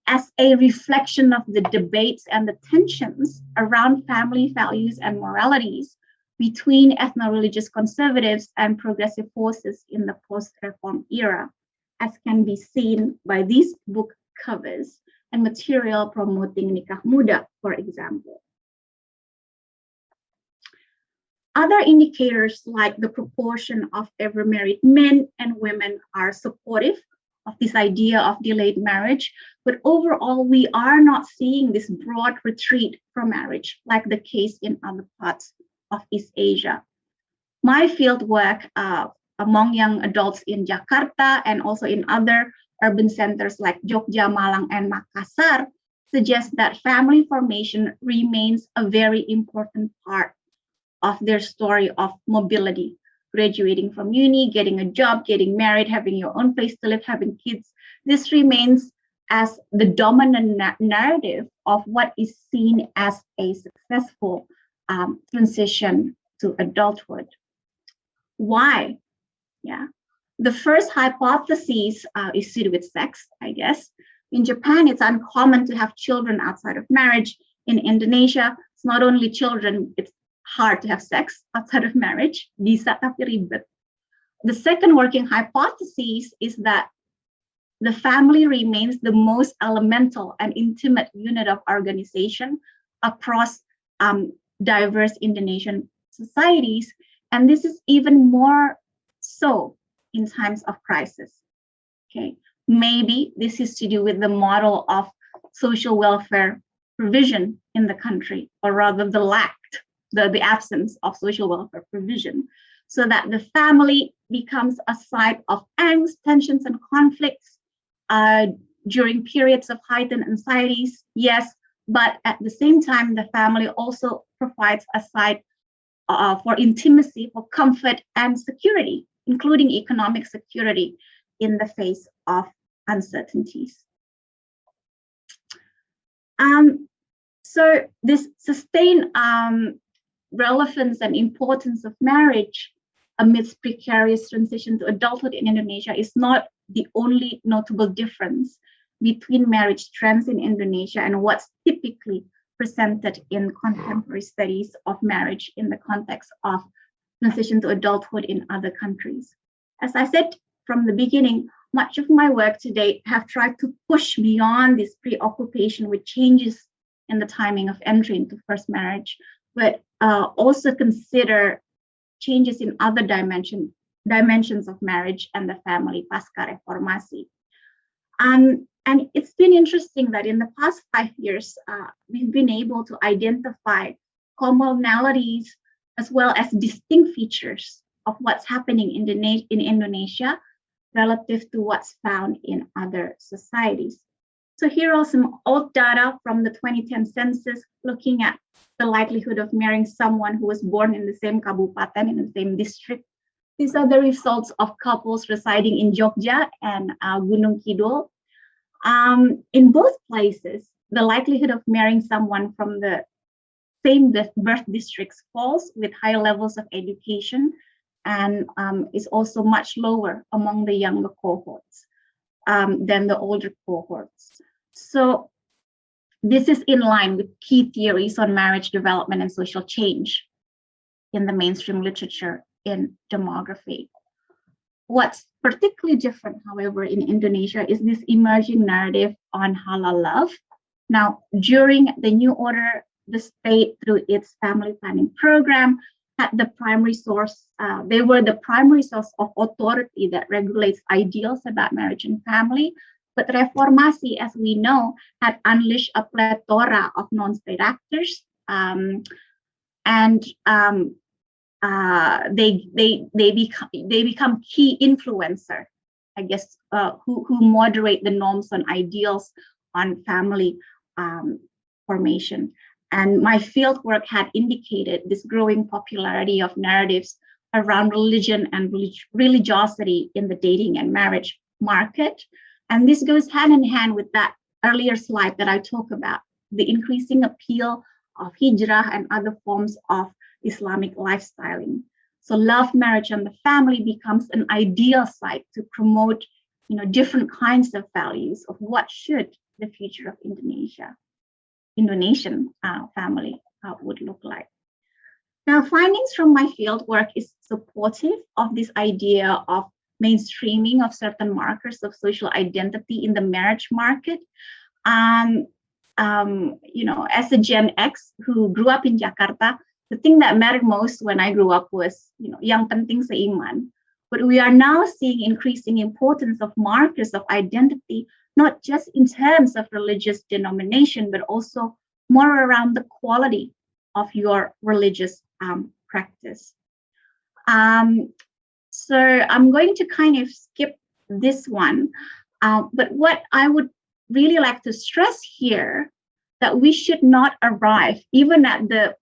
as a reflection of the debates and the tensions around family values and moralities between ethno-religious conservatives and progressive forces in the post-reform era, as can be seen by these book covers and material promoting nikah muda, for example. Other indicators like the proportion of ever married men and women are supportive of this idea of delayed marriage, but overall we are not seeing this broad retreat from marriage like the case in other parts of East Asia. My field work among young adults in Jakarta and also in other urban centers like Jogja, Malang, and Makassar suggests that family formation remains a very important part of their story of mobility, graduating from uni, getting a job, getting married, having your own place to live, having kids. This remains as the dominant narrative of what is seen as a successful transition to adulthood. Why? Yeah. The first hypothesis is to do with sex, I guess. In Japan, it's uncommon to have children outside of marriage. In Indonesia, it's not only children, it's hard to have sex outside of marriage. Bisa tapi ribet. The second working hypothesis is that the family remains the most elemental and intimate unit of organization across diverse Indonesian societies. And this is even more so in times of crisis. Okay, maybe this is to do with the model of social welfare provision in the country, or rather the absence of social welfare provision, so that the family becomes a site of angst, tensions, and conflicts during periods of heightened anxieties, yes, but at the same time, the family also provides a site for intimacy, for comfort and security, including economic security in the face of uncertainties. So this sustained relevance and importance of marriage amidst precarious transition to adulthood in Indonesia is not the only notable difference between marriage trends in Indonesia and what's typically presented in contemporary studies of marriage in the context of transition to adulthood in other countries. As I said from the beginning, much of my work to date have tried to push beyond this preoccupation with changes in the timing of entry into first marriage, but also consider changes in other dimensions of marriage and the family pasca reformasi. And it's been interesting that in the past 5 years, we've been able to identify commonalities as well as distinct features of what's happening in Indonesia relative to what's found in other societies. So here are some old data from the 2010 census looking at the likelihood of marrying someone who was born in the same kabupaten, in the same district. These are the results of couples residing in Jogja and Gunung Kidul. In both places, the likelihood of marrying someone from the same birth districts falls with higher levels of education and is also much lower among the younger cohorts than the older cohorts. So this is in line with key theories on marriage development and social change in the mainstream literature in demography. What's particularly different, however, in Indonesia is this emerging narrative on halal love. Now, during the New Order, the state, through its family planning program, had the primary source, they were the primary source of authority that regulates ideals about marriage and family. But reformasi, as we know, had unleashed a plethora of non-state actors, they become key influencer, I guess, who moderate the norms on ideals on family formation. And my fieldwork had indicated this growing popularity of narratives around religion and religiosity in the dating and marriage market, And this goes hand in hand with that earlier slide that I talked about, the increasing appeal of hijrah and other forms of Islamic lifestyling. So love, marriage, and the family becomes an ideal site to promote, different kinds of values of what should the future of Indonesian family would look like. Now, findings from my field work is supportive of this idea of mainstreaming of certain markers of social identity in the marriage market. As a Gen X who grew up in Jakarta, the thing that mattered most when I grew up was, yang penting seiman. But we are now seeing increasing importance of markers of identity, not just in terms of religious denomination, but also more around the quality of your religious practice. So I'm going to kind of skip this one. But what I would really like to stress here, that we should not arrive, even at the,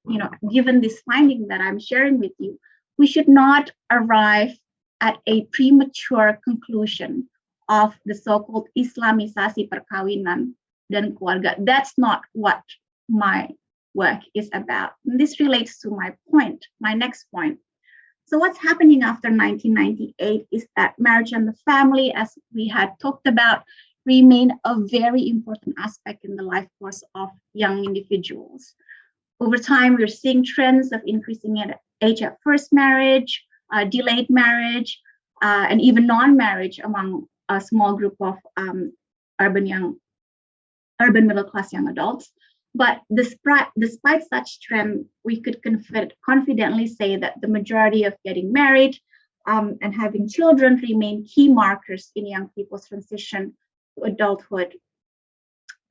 given this finding that I'm sharing with you, we should not arrive at a premature conclusion of the so-called Islamisasi perkawinan dan keluarga. That's not what my work is about. And this relates to my next point. So what's happening after 1998 is that marriage and the family, as we had talked about, remain a very important aspect in the life course of young individuals. Over time, we're seeing trends of increasing age at first marriage, delayed marriage, and even non-marriage among a small group of urban middle-class young adults. But despite such trend, we could confidently say that the majority of getting married and having children remain key markers in young people's transition to adulthood.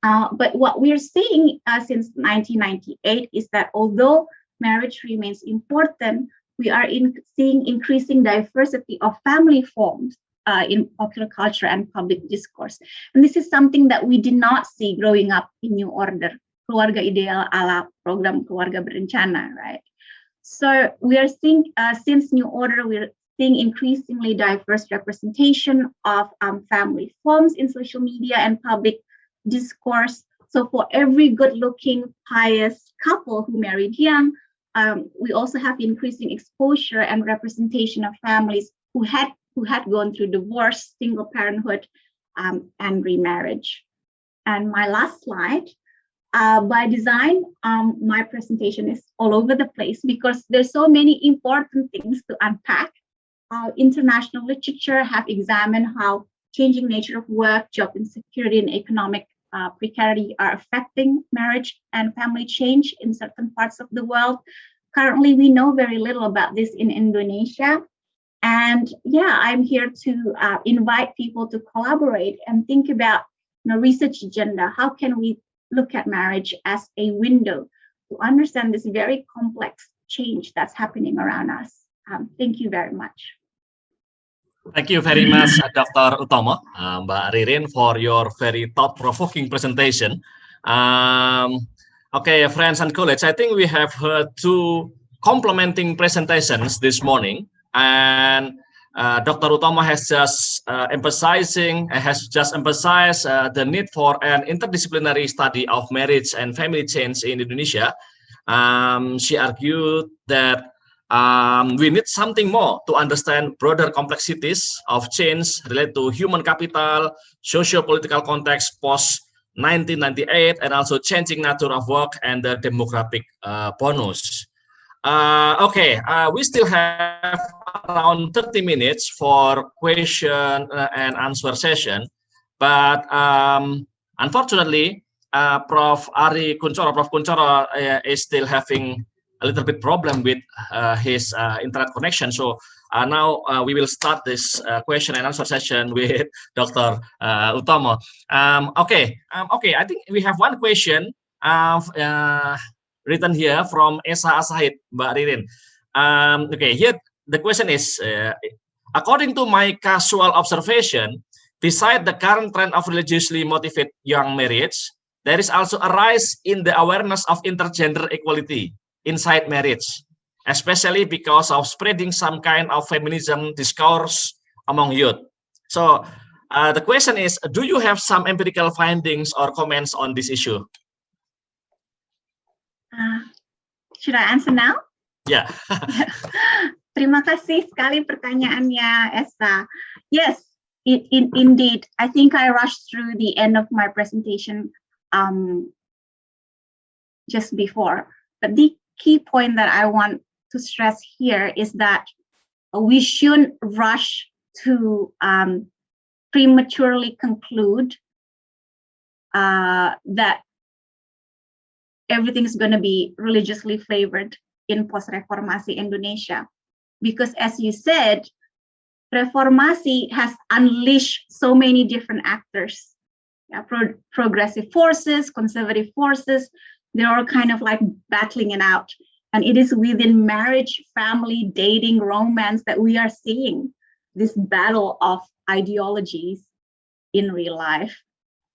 But what we're seeing since 1998 is that although marriage remains important, we are seeing increasing diversity of family forms in popular culture and public discourse. And this is something that we did not see growing up in New Order, keluarga ideal ala program keluarga berencana, right? So we are seeing, since New Order, we're seeing increasingly diverse representation of family forms in social media and public discourse. So for every good-looking, pious couple who married young, we also have increasing exposure and representation of families who had gone through divorce, single parenthood, and remarriage. And my last slide, by design, my presentation is all over the place because there's so many important things to unpack. International literature have examined how changing nature of work, job insecurity, and economic precarity are affecting marriage and family change in certain parts of the world. Currently, we know very little about this in Indonesia. And yeah, I'm here to invite people to collaborate and think about research agenda. How can we look at marriage as a window to understand this very complex change that's happening around us? Thank you very much. Thank you very much, Dr. Utomo, Mbak Ariane, for your very thought-provoking presentation. Okay, friends and colleagues, I think we have heard two complementing presentations this morning, and Dr. Utomo has just emphasized the need for an interdisciplinary study of marriage and family change in Indonesia. She argued that we need something more to understand broader complexities of change related to human capital, socio-political context post-1998, and also changing nature of work and the demographic bonus. We still have around 30 minutes for question and answer session, but unfortunately, Prof. Arie Kuncoro is still having a little bit problem with his internet connection. So now we will start this question and answer session with Dr. Utomo. Okay, I think we have one question written here from Esa Asahid, Mbak Ririn. Okay, here the question is, according to my casual observation, beside the current trend of religiously motivated young marriage, there is also a rise in the awareness of intergender equality inside marriage, especially because of spreading some kind of feminism discourse among youth. So The question is, do you have some empirical findings or comments on this issue? Should I answer now? Yeah. Terima kasih sekali pertanyaannya, Esa. Yes, indeed. I think I rushed through the end of my presentation just before. But the key point that I want to stress here is that we shouldn't rush to prematurely conclude that everything is going to be religiously flavored in post-reformasi Indonesia. Because as you said, reformasi has unleashed so many different actors. Yeah, progressive forces, conservative forces, they're all kind of like battling it out. And it is within marriage, family, dating, romance that we are seeing this battle of ideologies in real life.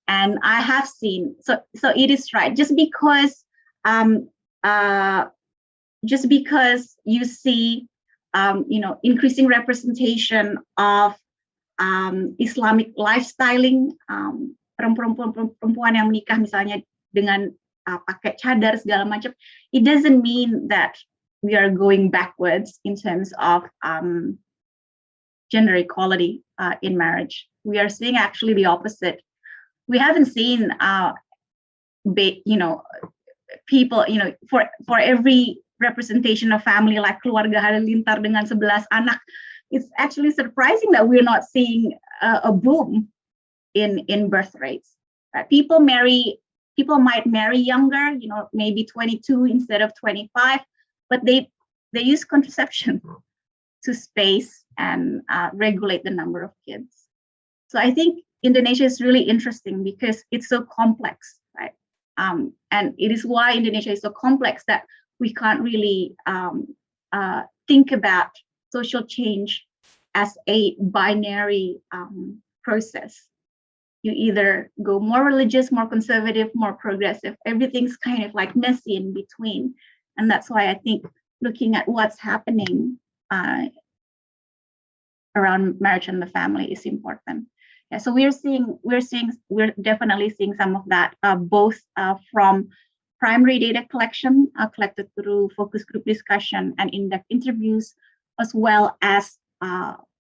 And I have seen, so it is right. Just because you see, increasing representation of Islamic lifestyling, perempuan yang menikah misalnya dengan pakai cadar segala macam, it doesn't mean that we are going backwards in terms of gender equality in marriage. We are seeing actually the opposite. We haven't seen, people, for every representation of family like keluarga halilintar dengan 11 anak, it's actually surprising that we're not seeing a boom in birth rates. People might marry younger, maybe 22 instead of 25, but they use contraception to space and regulate the number of kids. So I think Indonesia is really interesting because it's so complex, right? And it is why Indonesia is so complex that we can't really think about social change as a binary process. You either go more religious, more conservative, more progressive. Everything's kind of like messy in between. And that's why I think looking at what's happening around marriage and the family is important. Yeah, so we're definitely seeing some of that, both from primary data collection collected through focus group discussion and in-depth interviews, as well as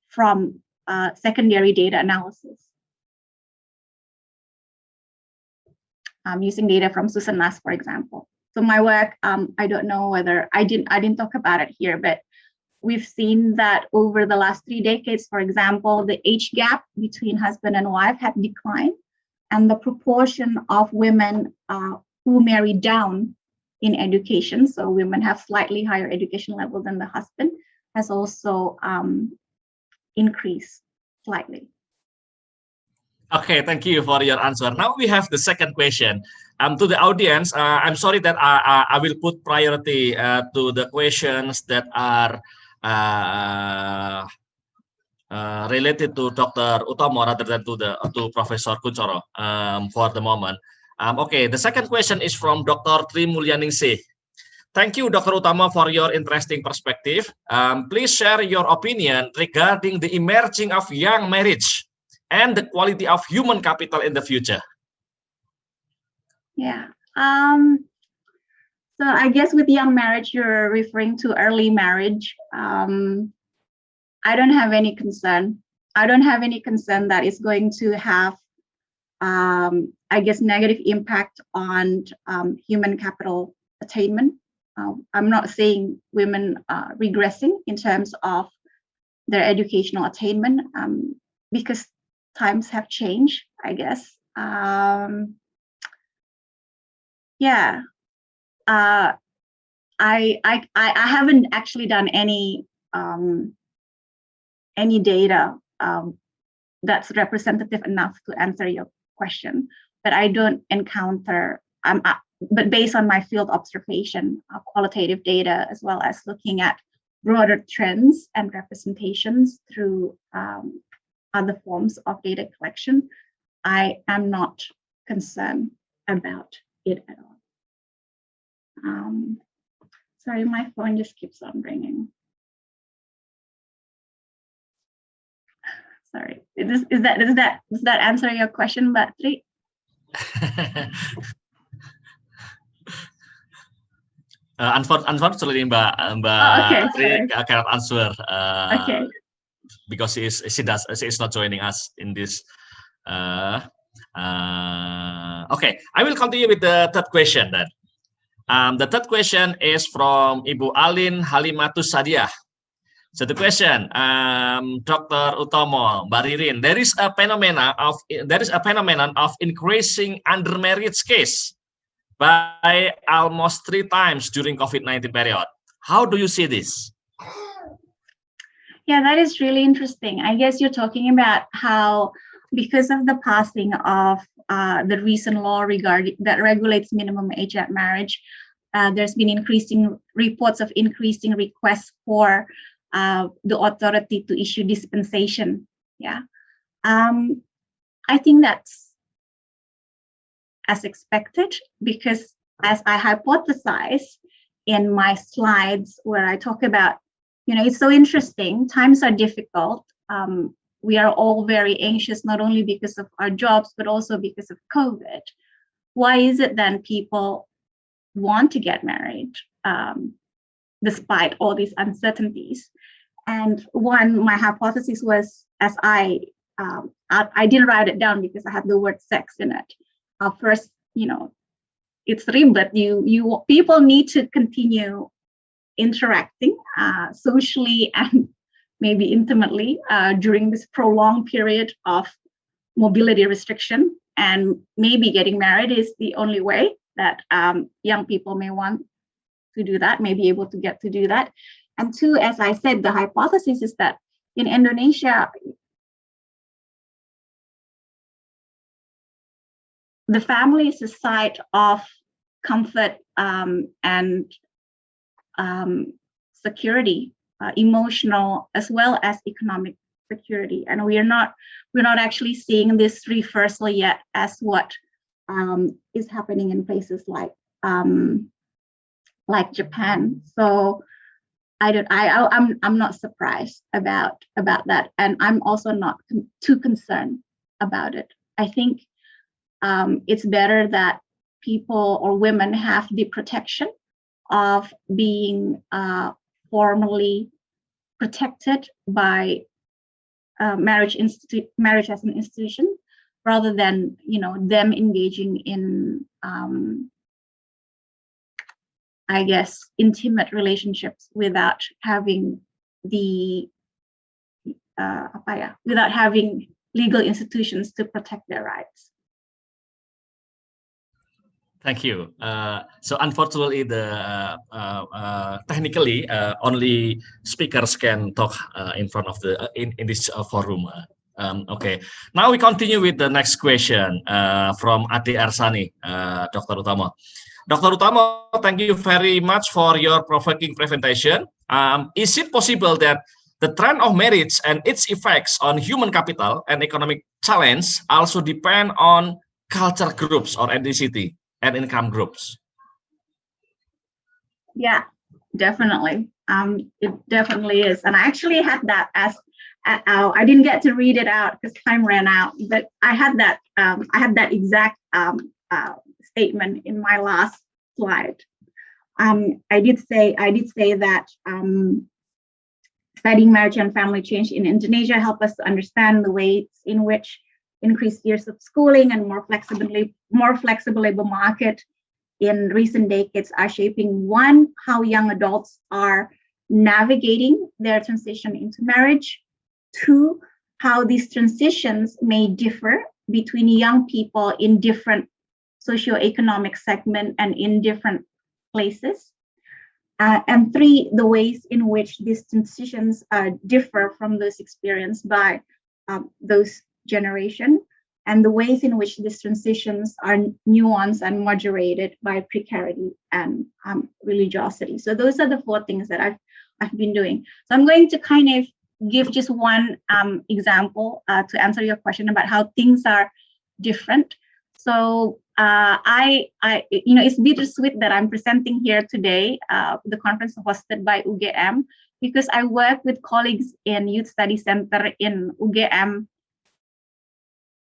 from secondary data analysis. Using data from Susamto, for example. So my work, I don't know whether I didn't talk about it here, but we've seen that over the last 3 decades, for example, the age gap between husband and wife had declined, and the proportion of women who marry down in education, so women have slightly higher education level than the husband, has also increased slightly. Okay, thank you for your answer. Now we have the second question. To the audience, I'm sorry that I will put priority to the questions that are related to Dr. Utomo rather than to Professor Kuncoro for the moment. Okay, the second question is from Dr. Tri Mulyaningsih. Thank you, Dr. Utomo, for your interesting perspective. Please share your opinion regarding the emerging of young marriage and the quality of human capital in the future. Yeah. So I guess with young marriage, you're referring to early marriage. I don't have any concern. I don't have any concern that it's going to have, I guess, negative impact on human capital attainment. I'm not saying women regressing in terms of their educational attainment, because times have changed, I guess. Yeah. I haven't actually done any data that's representative enough to answer your question, but I don't encounter, but based on my field observation, qualitative data, as well as looking at broader trends and representations through other forms of data collection, I am not concerned about it at all. Sorry, my phone just keeps on ringing. Sorry, does that answer your question, Mbak Tri? Unfortunately, Mbak Tri cannot answer. Okay. Because she is not joining us in this. Okay, I will continue with the third question then. The third question is from Ibu Alin Halimatus Sadiah. So the question, Dr. Utomo, Mbak Ririn, there is a phenomenon of increasing undermarriage case by almost 3 times during COVID-19 period. How do you see this? Yeah, that is really interesting. I guess you're talking about how, because of the passing of the recent law that regulates minimum age at marriage, there's been increasing reports of increasing requests for the authority to issue dispensation. Yeah, I think that's as expected, because as I hypothesize in my slides where I talk about, it's so interesting. Times are difficult. We are all very anxious, not only because of our jobs, but also because of COVID. Why is it then people want to get married despite all these uncertainties? And my hypothesis was, as I didn't write it down because I had the word sex in it. First, it's ribet. People need to continue interacting socially and maybe intimately during this prolonged period of mobility restriction, and maybe getting married is the only way that young people may want to do that, may be able to get to do that. And two, as I said, the hypothesis is that in Indonesia, the family is a site of comfort and security, emotional as well as economic security, and we're not actually seeing this reversal yet as what is happening in places like Japan. So I'm not surprised about that, and I'm also not too concerned about it. I think it's better that people or women have the protection of being formally protected by marriage as an institution, rather than them engaging in I guess intimate relationships without having without having legal institutions to protect their rights. Thank you. So unfortunately, technically only speakers can talk in front of in this forum. Okay. Now we continue with the next question from Ade Arsani, Dr. Utomo. Dr. Utomo, thank you very much for your provoking presentation. Is it possible that the trend of marriage and its effects on human capital and economic challenge also depend on culture groups or ethnicity and income groups? Yeah, definitely. It definitely is. And I actually had that I didn't get to read it out because time ran out, but I had that exact statement in my last slide. I did say that studying marriage and family change in Indonesia help us to understand the ways in which increased years of schooling and more flexible labor market in recent decades are shaping, one, how young adults are navigating their transition into marriage, two, how these transitions may differ between young people in different socioeconomic segments and in different places, and three, the ways in which these transitions differ from those experienced by those generation, and the ways in which these transitions are nuanced and moderated by precarity and religiosity. So those are the 4 things that I've been doing. So I'm going to kind of give just one example to answer your question about how things are different. So it's bittersweet that I'm presenting here today. The conference hosted by UGM, because I work with colleagues in Youth Study Center in UGM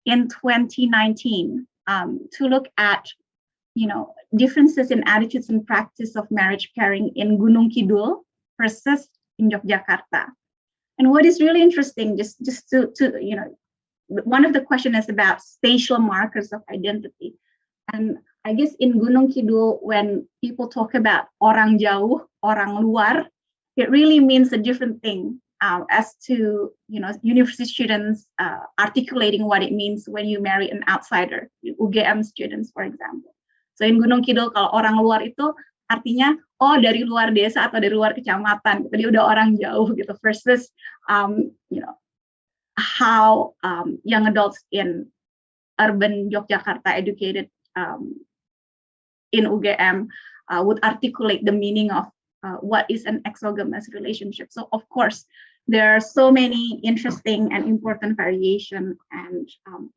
in 2019 to look at, differences in attitudes and practice of marriage pairing in Gunung Kidul versus in Yogyakarta. And what is really interesting, just to one of the questions is about spatial markers of identity. And I guess in Gunung Kidul, when people talk about orang jauh, orang luar, it really means a different thing as to, university students articulating what it means when you marry an outsider, UGM students, for example. So in Gunung Kidul, kalau orang luar itu artinya, dari luar desa atau dari luar kecamatan, gitu, dia udah orang jauh gitu, versus, how young adults in urban Yogyakarta educated in UGM would articulate the meaning of what is an exogamous relationship. So of course, there are so many interesting and important variations, and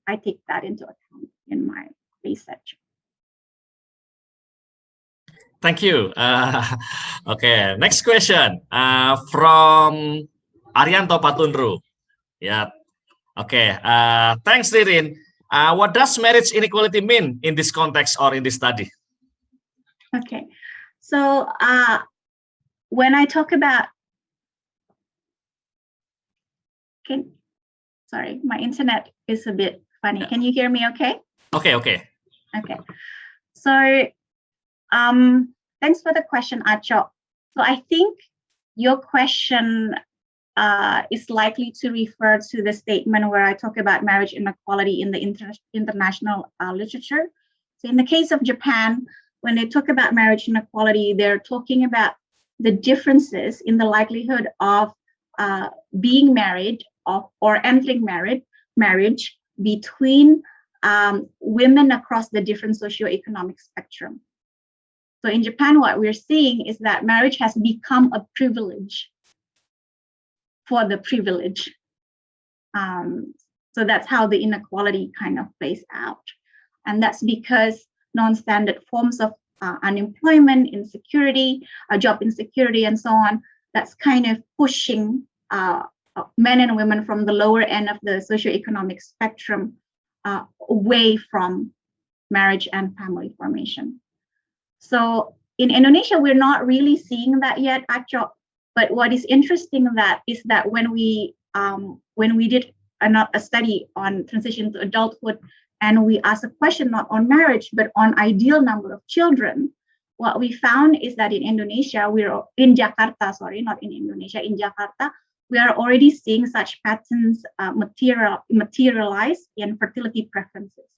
I take that into account in my research. Thank you. Okay, next question from Arianto Patunru. Yeah. Okay. Thanks, Ririn. What does marriage inequality mean in this context or in this study? Okay. So when I talk about, sorry, my internet is a bit funny. Yeah. Can you hear me okay? Okay. Okay. So thanks for the question, Acho. So I think your question is likely to refer to the statement where I talk about marriage inequality in the international literature. So in the case of Japan, when they talk about marriage inequality, they're talking about the differences in the likelihood of being married or entering marriage between women across the different socioeconomic spectrum. So in Japan, what we're seeing is that marriage has become a privilege for the privileged. So that's how the inequality kind of plays out. And that's because non-standard forms of unemployment, insecurity, job insecurity, and so on, that's kind of pushing men and women from the lower end of the socioeconomic spectrum away from marriage and family formation. So in Indonesia, we're not really seeing that yet, Acho. But what is interesting is that when we did a study on transition to adulthood, and we asked a question not on marriage but on ideal number of children, what we found is that in Indonesia, in Jakarta, we are already seeing such patterns materialize in fertility preferences,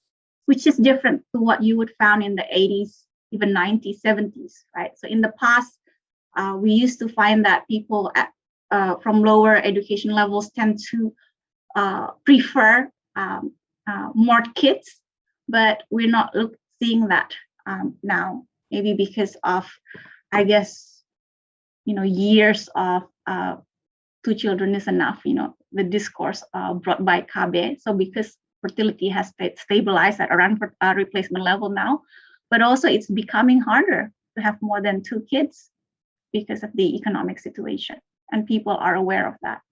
which is different to what you would found in the 80s, even 90s, 70s, right? So in the past, we used to find that people from lower education levels tend to prefer more kids, but we're not seeing that now, maybe because of, I guess, years of 2 children is enough, the discourse brought by KB. So because fertility has stabilized at around replacement level now, but also it's becoming harder to have more than 2 kids because of the economic situation, and people are aware of that.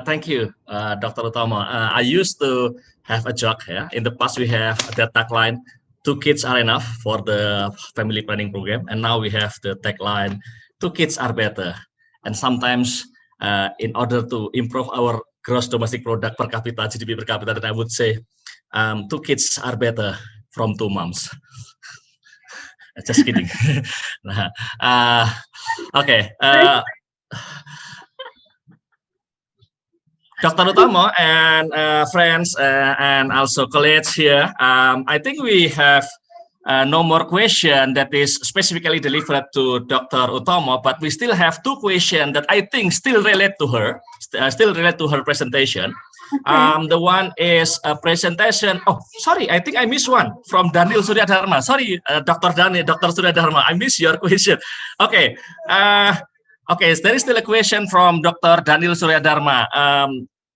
Thank you, Dr. Utomo. I used to have a joke. Yeah? In the past, we have the tagline, 2 kids are enough for the family planning program. And now we have the tagline, 2 kids are better. And sometimes in order to improve our gross domestic product per capita, GDP per capita, then I would say 2 kids are better from 2 moms. Just kidding. Okay. Dr. Utomo and friends and also colleagues here, I think we have no more question that is specifically delivered to Dr. Utomo, but we still have 2 questions that I think still relate to her presentation. Okay. The one is a presentation. Oh, sorry, I think I missed one from Daniel Surya Dharma. Sorry, Dr. Surya Dharma, I missed your question. Okay. Okay, there is still a question from Dr. Daniel Surya Dharma.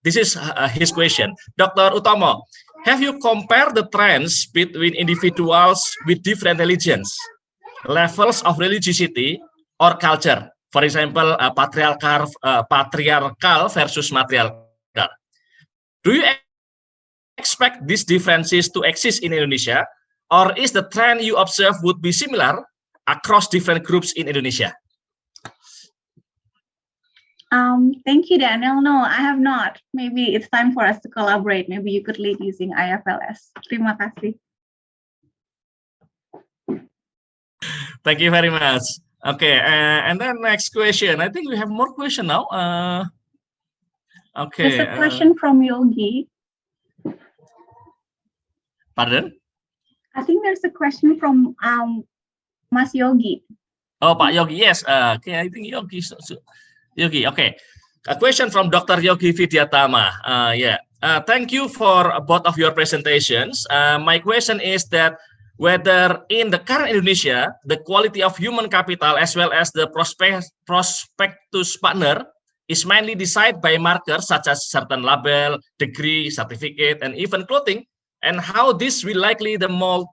This is his question. Dr. Utomo, have you compared the trends between individuals with different religions, levels of religiosity, or culture? For example, patriarchal versus matriarchal. Do you expect these differences to exist in Indonesia, or is the trend you observe would be similar across different groups in Indonesia? Thank you, Daniel. No, I have not. Maybe it's time for us to collaborate. Maybe you could lead using IFLS. Terima kasih. Thank you very much. Okay, and then next question. I think we have more question now. Okay. There's a question from Yogi. Pardon? I think there's a question from Mas Yogi. Oh, Pak Yogi, yes. Okay, I think Yogi. Yogi, okay. A question from Dr. Yogi Vidyatama. Thank you for both of your presentations. My question is that whether in the current Indonesia, the quality of human capital as well as the prospectus partner is mainly decided by markers such as certain label, degree, certificate, and even clothing, and how this will likely mold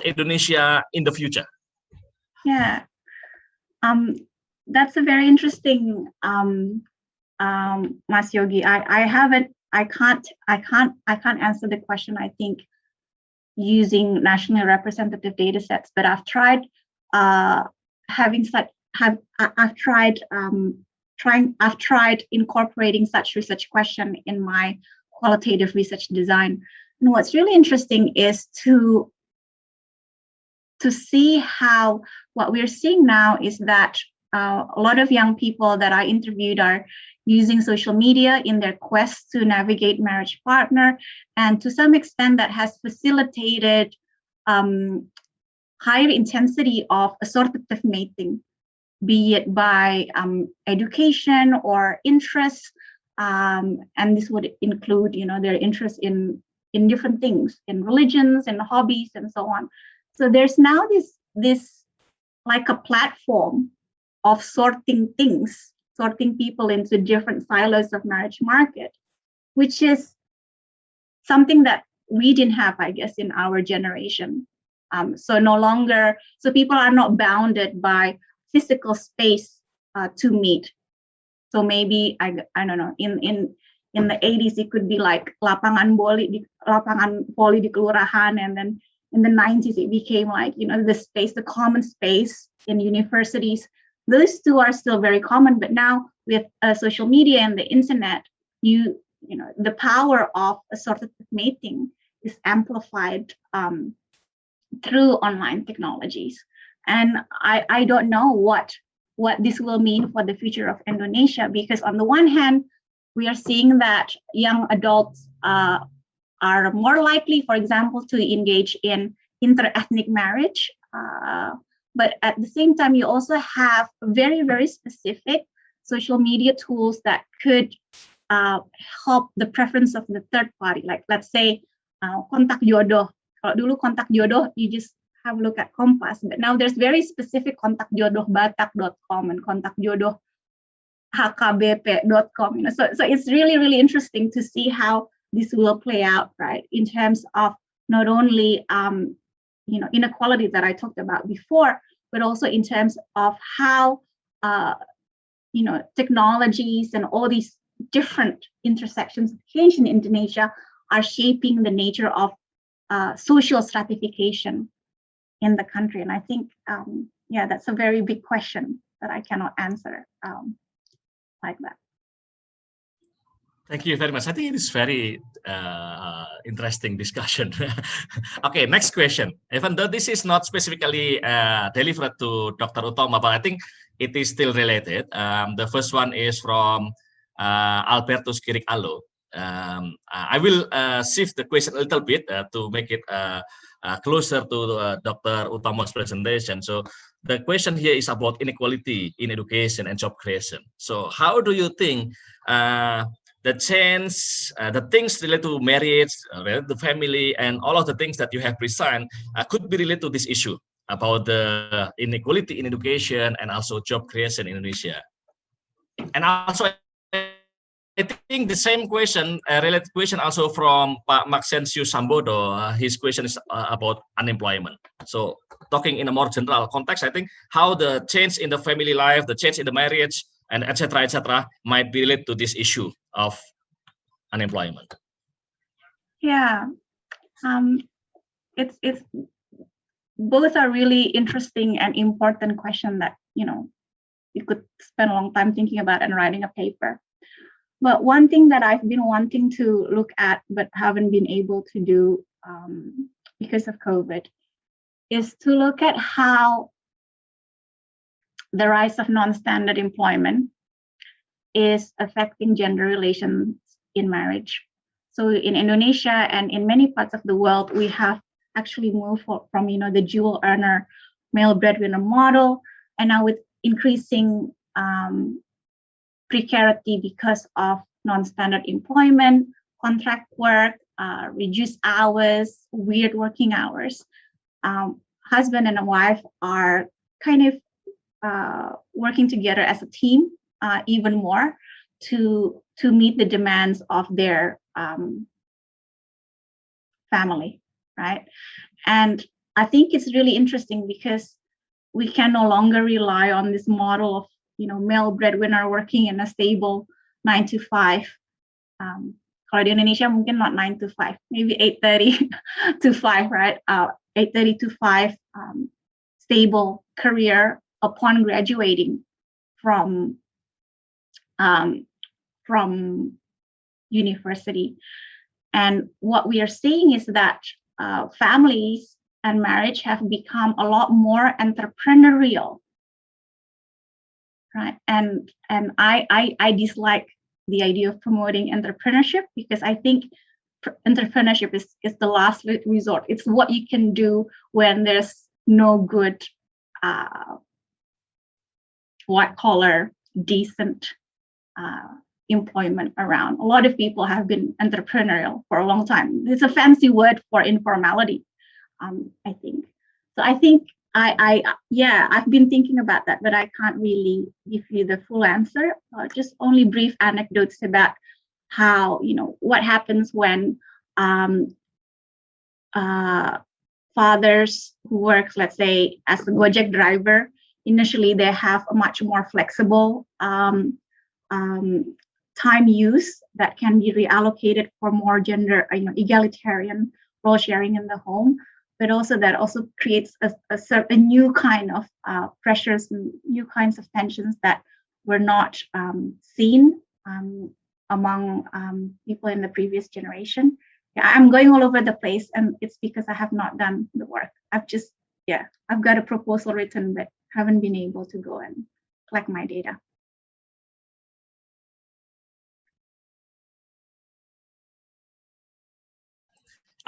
Indonesia in the future. Yeah, that's a very interesting, Mas Yogi. I can't answer the question, I think, using nationally representative data sets, but I've tried I've tried incorporating such research question in my qualitative research design. And what's really interesting is to see how what we're seeing now is that a lot of young people that I interviewed are using social media in their quest to navigate marriage partner, and to some extent that has facilitated higher intensity of assortative mating, be it by education or interest, and this would include, their interest in different things, in religions and hobbies and so on. So there's now this like a platform of sorting people into different silos of marriage market, which is something that we didn't have, I guess, in our generation. So people are not bounded by physical space to meet. So maybe I don't know, in the 80s it could be like lapangan poli di kelurahan, and then in the 90s it became like, the common space in universities. Those two are still very common, but now with social media and the internet, the power of assortative mating is amplified through online technologies. And I don't know what this will mean for the future of Indonesia, because on the one hand, we are seeing that young adults are more likely, for example, to engage in inter-ethnic marriage. But at the same time, you also have very, very specific social media tools that could help the preference of the third party. Like, let's say, kontak jodoh. Kalau dulu kontak jodoh, you just have a look at Kompas. But now there's very specific kontakjodohbatak.com and kontakjodohhkbp.com. So it's really, really interesting to see how this will play out, right? In terms of not only inequality that I talked about before, but also in terms of how technologies and all these different intersections of change in Indonesia are shaping the nature of social stratification in the country. And I think, that's a very big question that I cannot answer like that. Thank you very much. I think it is very interesting discussion. Okay, next question. Even though this is not specifically delivered to Dr. Utomo, but I think it is still related. The first one is from Albertus Kirik Alo. I will shift the question a little bit to make it closer to Dr. Utomo's presentation. So the question here is about inequality in education and job creation. So how do you think the change, the things related to marriage, related to family, and all of the things that you have presented could be related to this issue about the inequality in education and also job creation in Indonesia? And also, I think the same question, related question also from Pak Maxensius Sambodo. His question is about unemployment. So talking in a more general context, I think how the change in the family life, the change in the marriage, and etc. might be related to this issue of unemployment. Yeah, it's both are really interesting and important question that you could spend a long time thinking about and writing a paper. But one thing that I've been wanting to look at but haven't been able to do because of COVID is to look at how the rise of non-standard employment is affecting gender relations in marriage. So in Indonesia and in many parts of the world, we have actually moved from the dual earner male breadwinner model, and now with increasing precarity because of non-standard employment, contract work, reduced hours, weird working hours. Husband and a wife are kind of working together as a team even more to meet the demands of their family, right? And I think it's really interesting because we can no longer rely on this model of male breadwinner working in a stable 9 to 5. Kalau di Indonesia mungkin not 9 to 5, maybe 8:30 to 5, right? 8:30 to 5 stable career upon graduating from university. And what we are seeing is that families and marriage have become a lot more entrepreneurial. Right, and I dislike the idea of promoting entrepreneurship because I think entrepreneurship is the last resort. It's what you can do when there's no good white collar decent employment around. A lot of people have been entrepreneurial for a long time. It's a fancy word for informality, I think. So I think I've been thinking about that, but I can't really give you the full answer. Just only brief anecdotes about how, what happens when fathers who work, let's say, as a Gojek driver. Initially, they have a much more flexible time use that can be reallocated for more gender, egalitarian role sharing in the home. But also that also creates a new kind of pressures, new kinds of tensions that were not seen among people in the previous generation. Yeah, I'm going all over the place, and it's because I have not done the work. I've got a proposal written, but haven't been able to go and collect my data.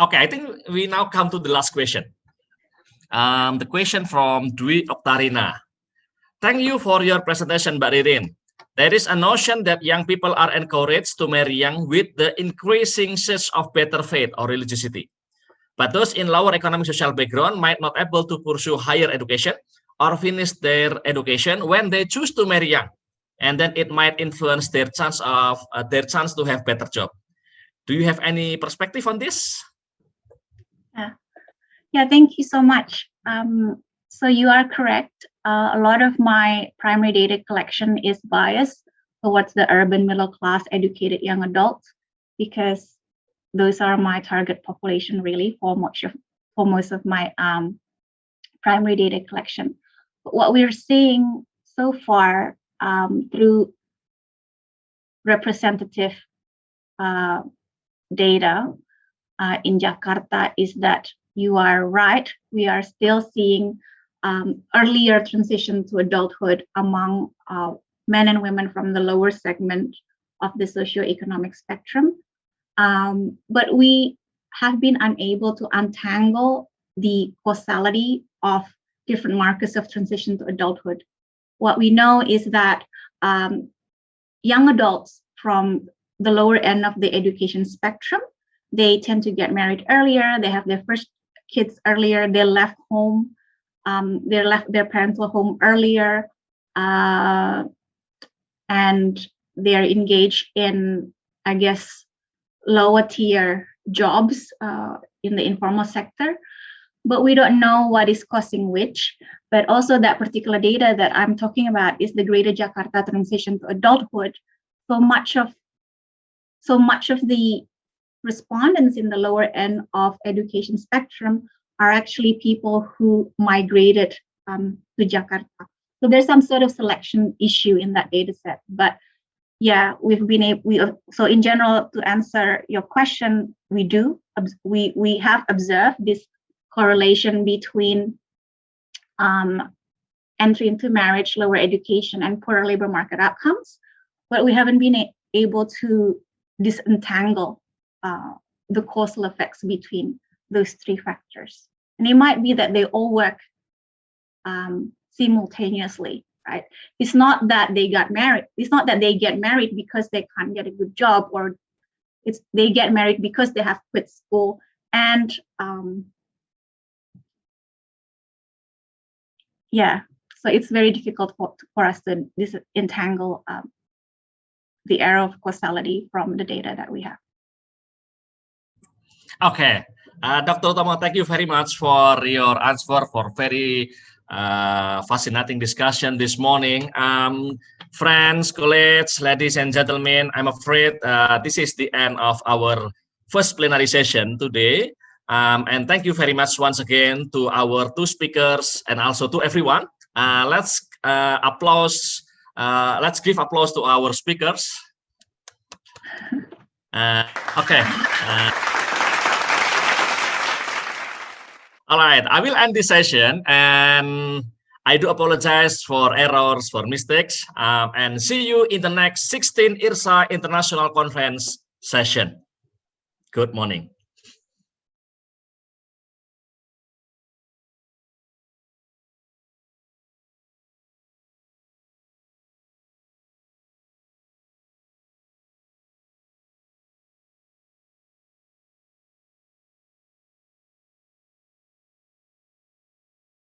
Okay, I think we now come to the last question. The question from Dwi Oktarina. Thank you for your presentation, Mbak Ririn. There is a notion that young people are encouraged to marry young with the increasing sense of better faith or religiosity. But those in lower economic social background might not able to pursue higher education or finish their education when they choose to marry young, and then it might influence their chance to have better job. Do you have any perspective on this? Yeah, thank you so much. So you are correct. A lot of my primary data collection is biased towards the urban middle class educated young adults, because those are my target population really for most of my primary data collection. But what we're seeing so far through representative data in Jakarta is that you are right. We are still seeing earlier transition to adulthood among men and women from the lower segment of the socioeconomic spectrum. But we have been unable to untangle the causality of different markers of transition to adulthood. What we know is that young adults from the lower end of the education spectrum, they tend to get married earlier, they have their first kids earlier, they left home, they left their parental home earlier, and they're engaged in, I guess, lower tier jobs in the informal sector, but we don't know what is causing which. But also that particular data that I'm talking about is the Greater Jakarta transition to adulthood. So much of the respondents in the lower end of education spectrum are actually people who migrated to Jakarta. So there's some sort of selection issue in that data set. But yeah, so in general, to answer your question, we have observed this correlation between entry into marriage, lower education, and poorer labor market outcomes, but we haven't been able to disentangle the causal effects between those three factors. And it might be that they all work simultaneously, right? It's not that they got married. It's not that they get married because they can't get a good job, or they get married because they have quit school. And yeah, so it's very difficult for us to disentangle the error of causality from the data that we have. Okay, Dr. Utomo, thank you very much for your answer, for very fascinating discussion this morning. Friends, colleagues, ladies and gentlemen, I'm afraid this is the end of our first plenary session today. And thank you very much once again to our two speakers and also to everyone. Let's give applause to our speakers. Okay. All right, I will end this session, and I do apologize for errors, for mistakes, and see you in the next 16th IRSA International Conference session. Good morning.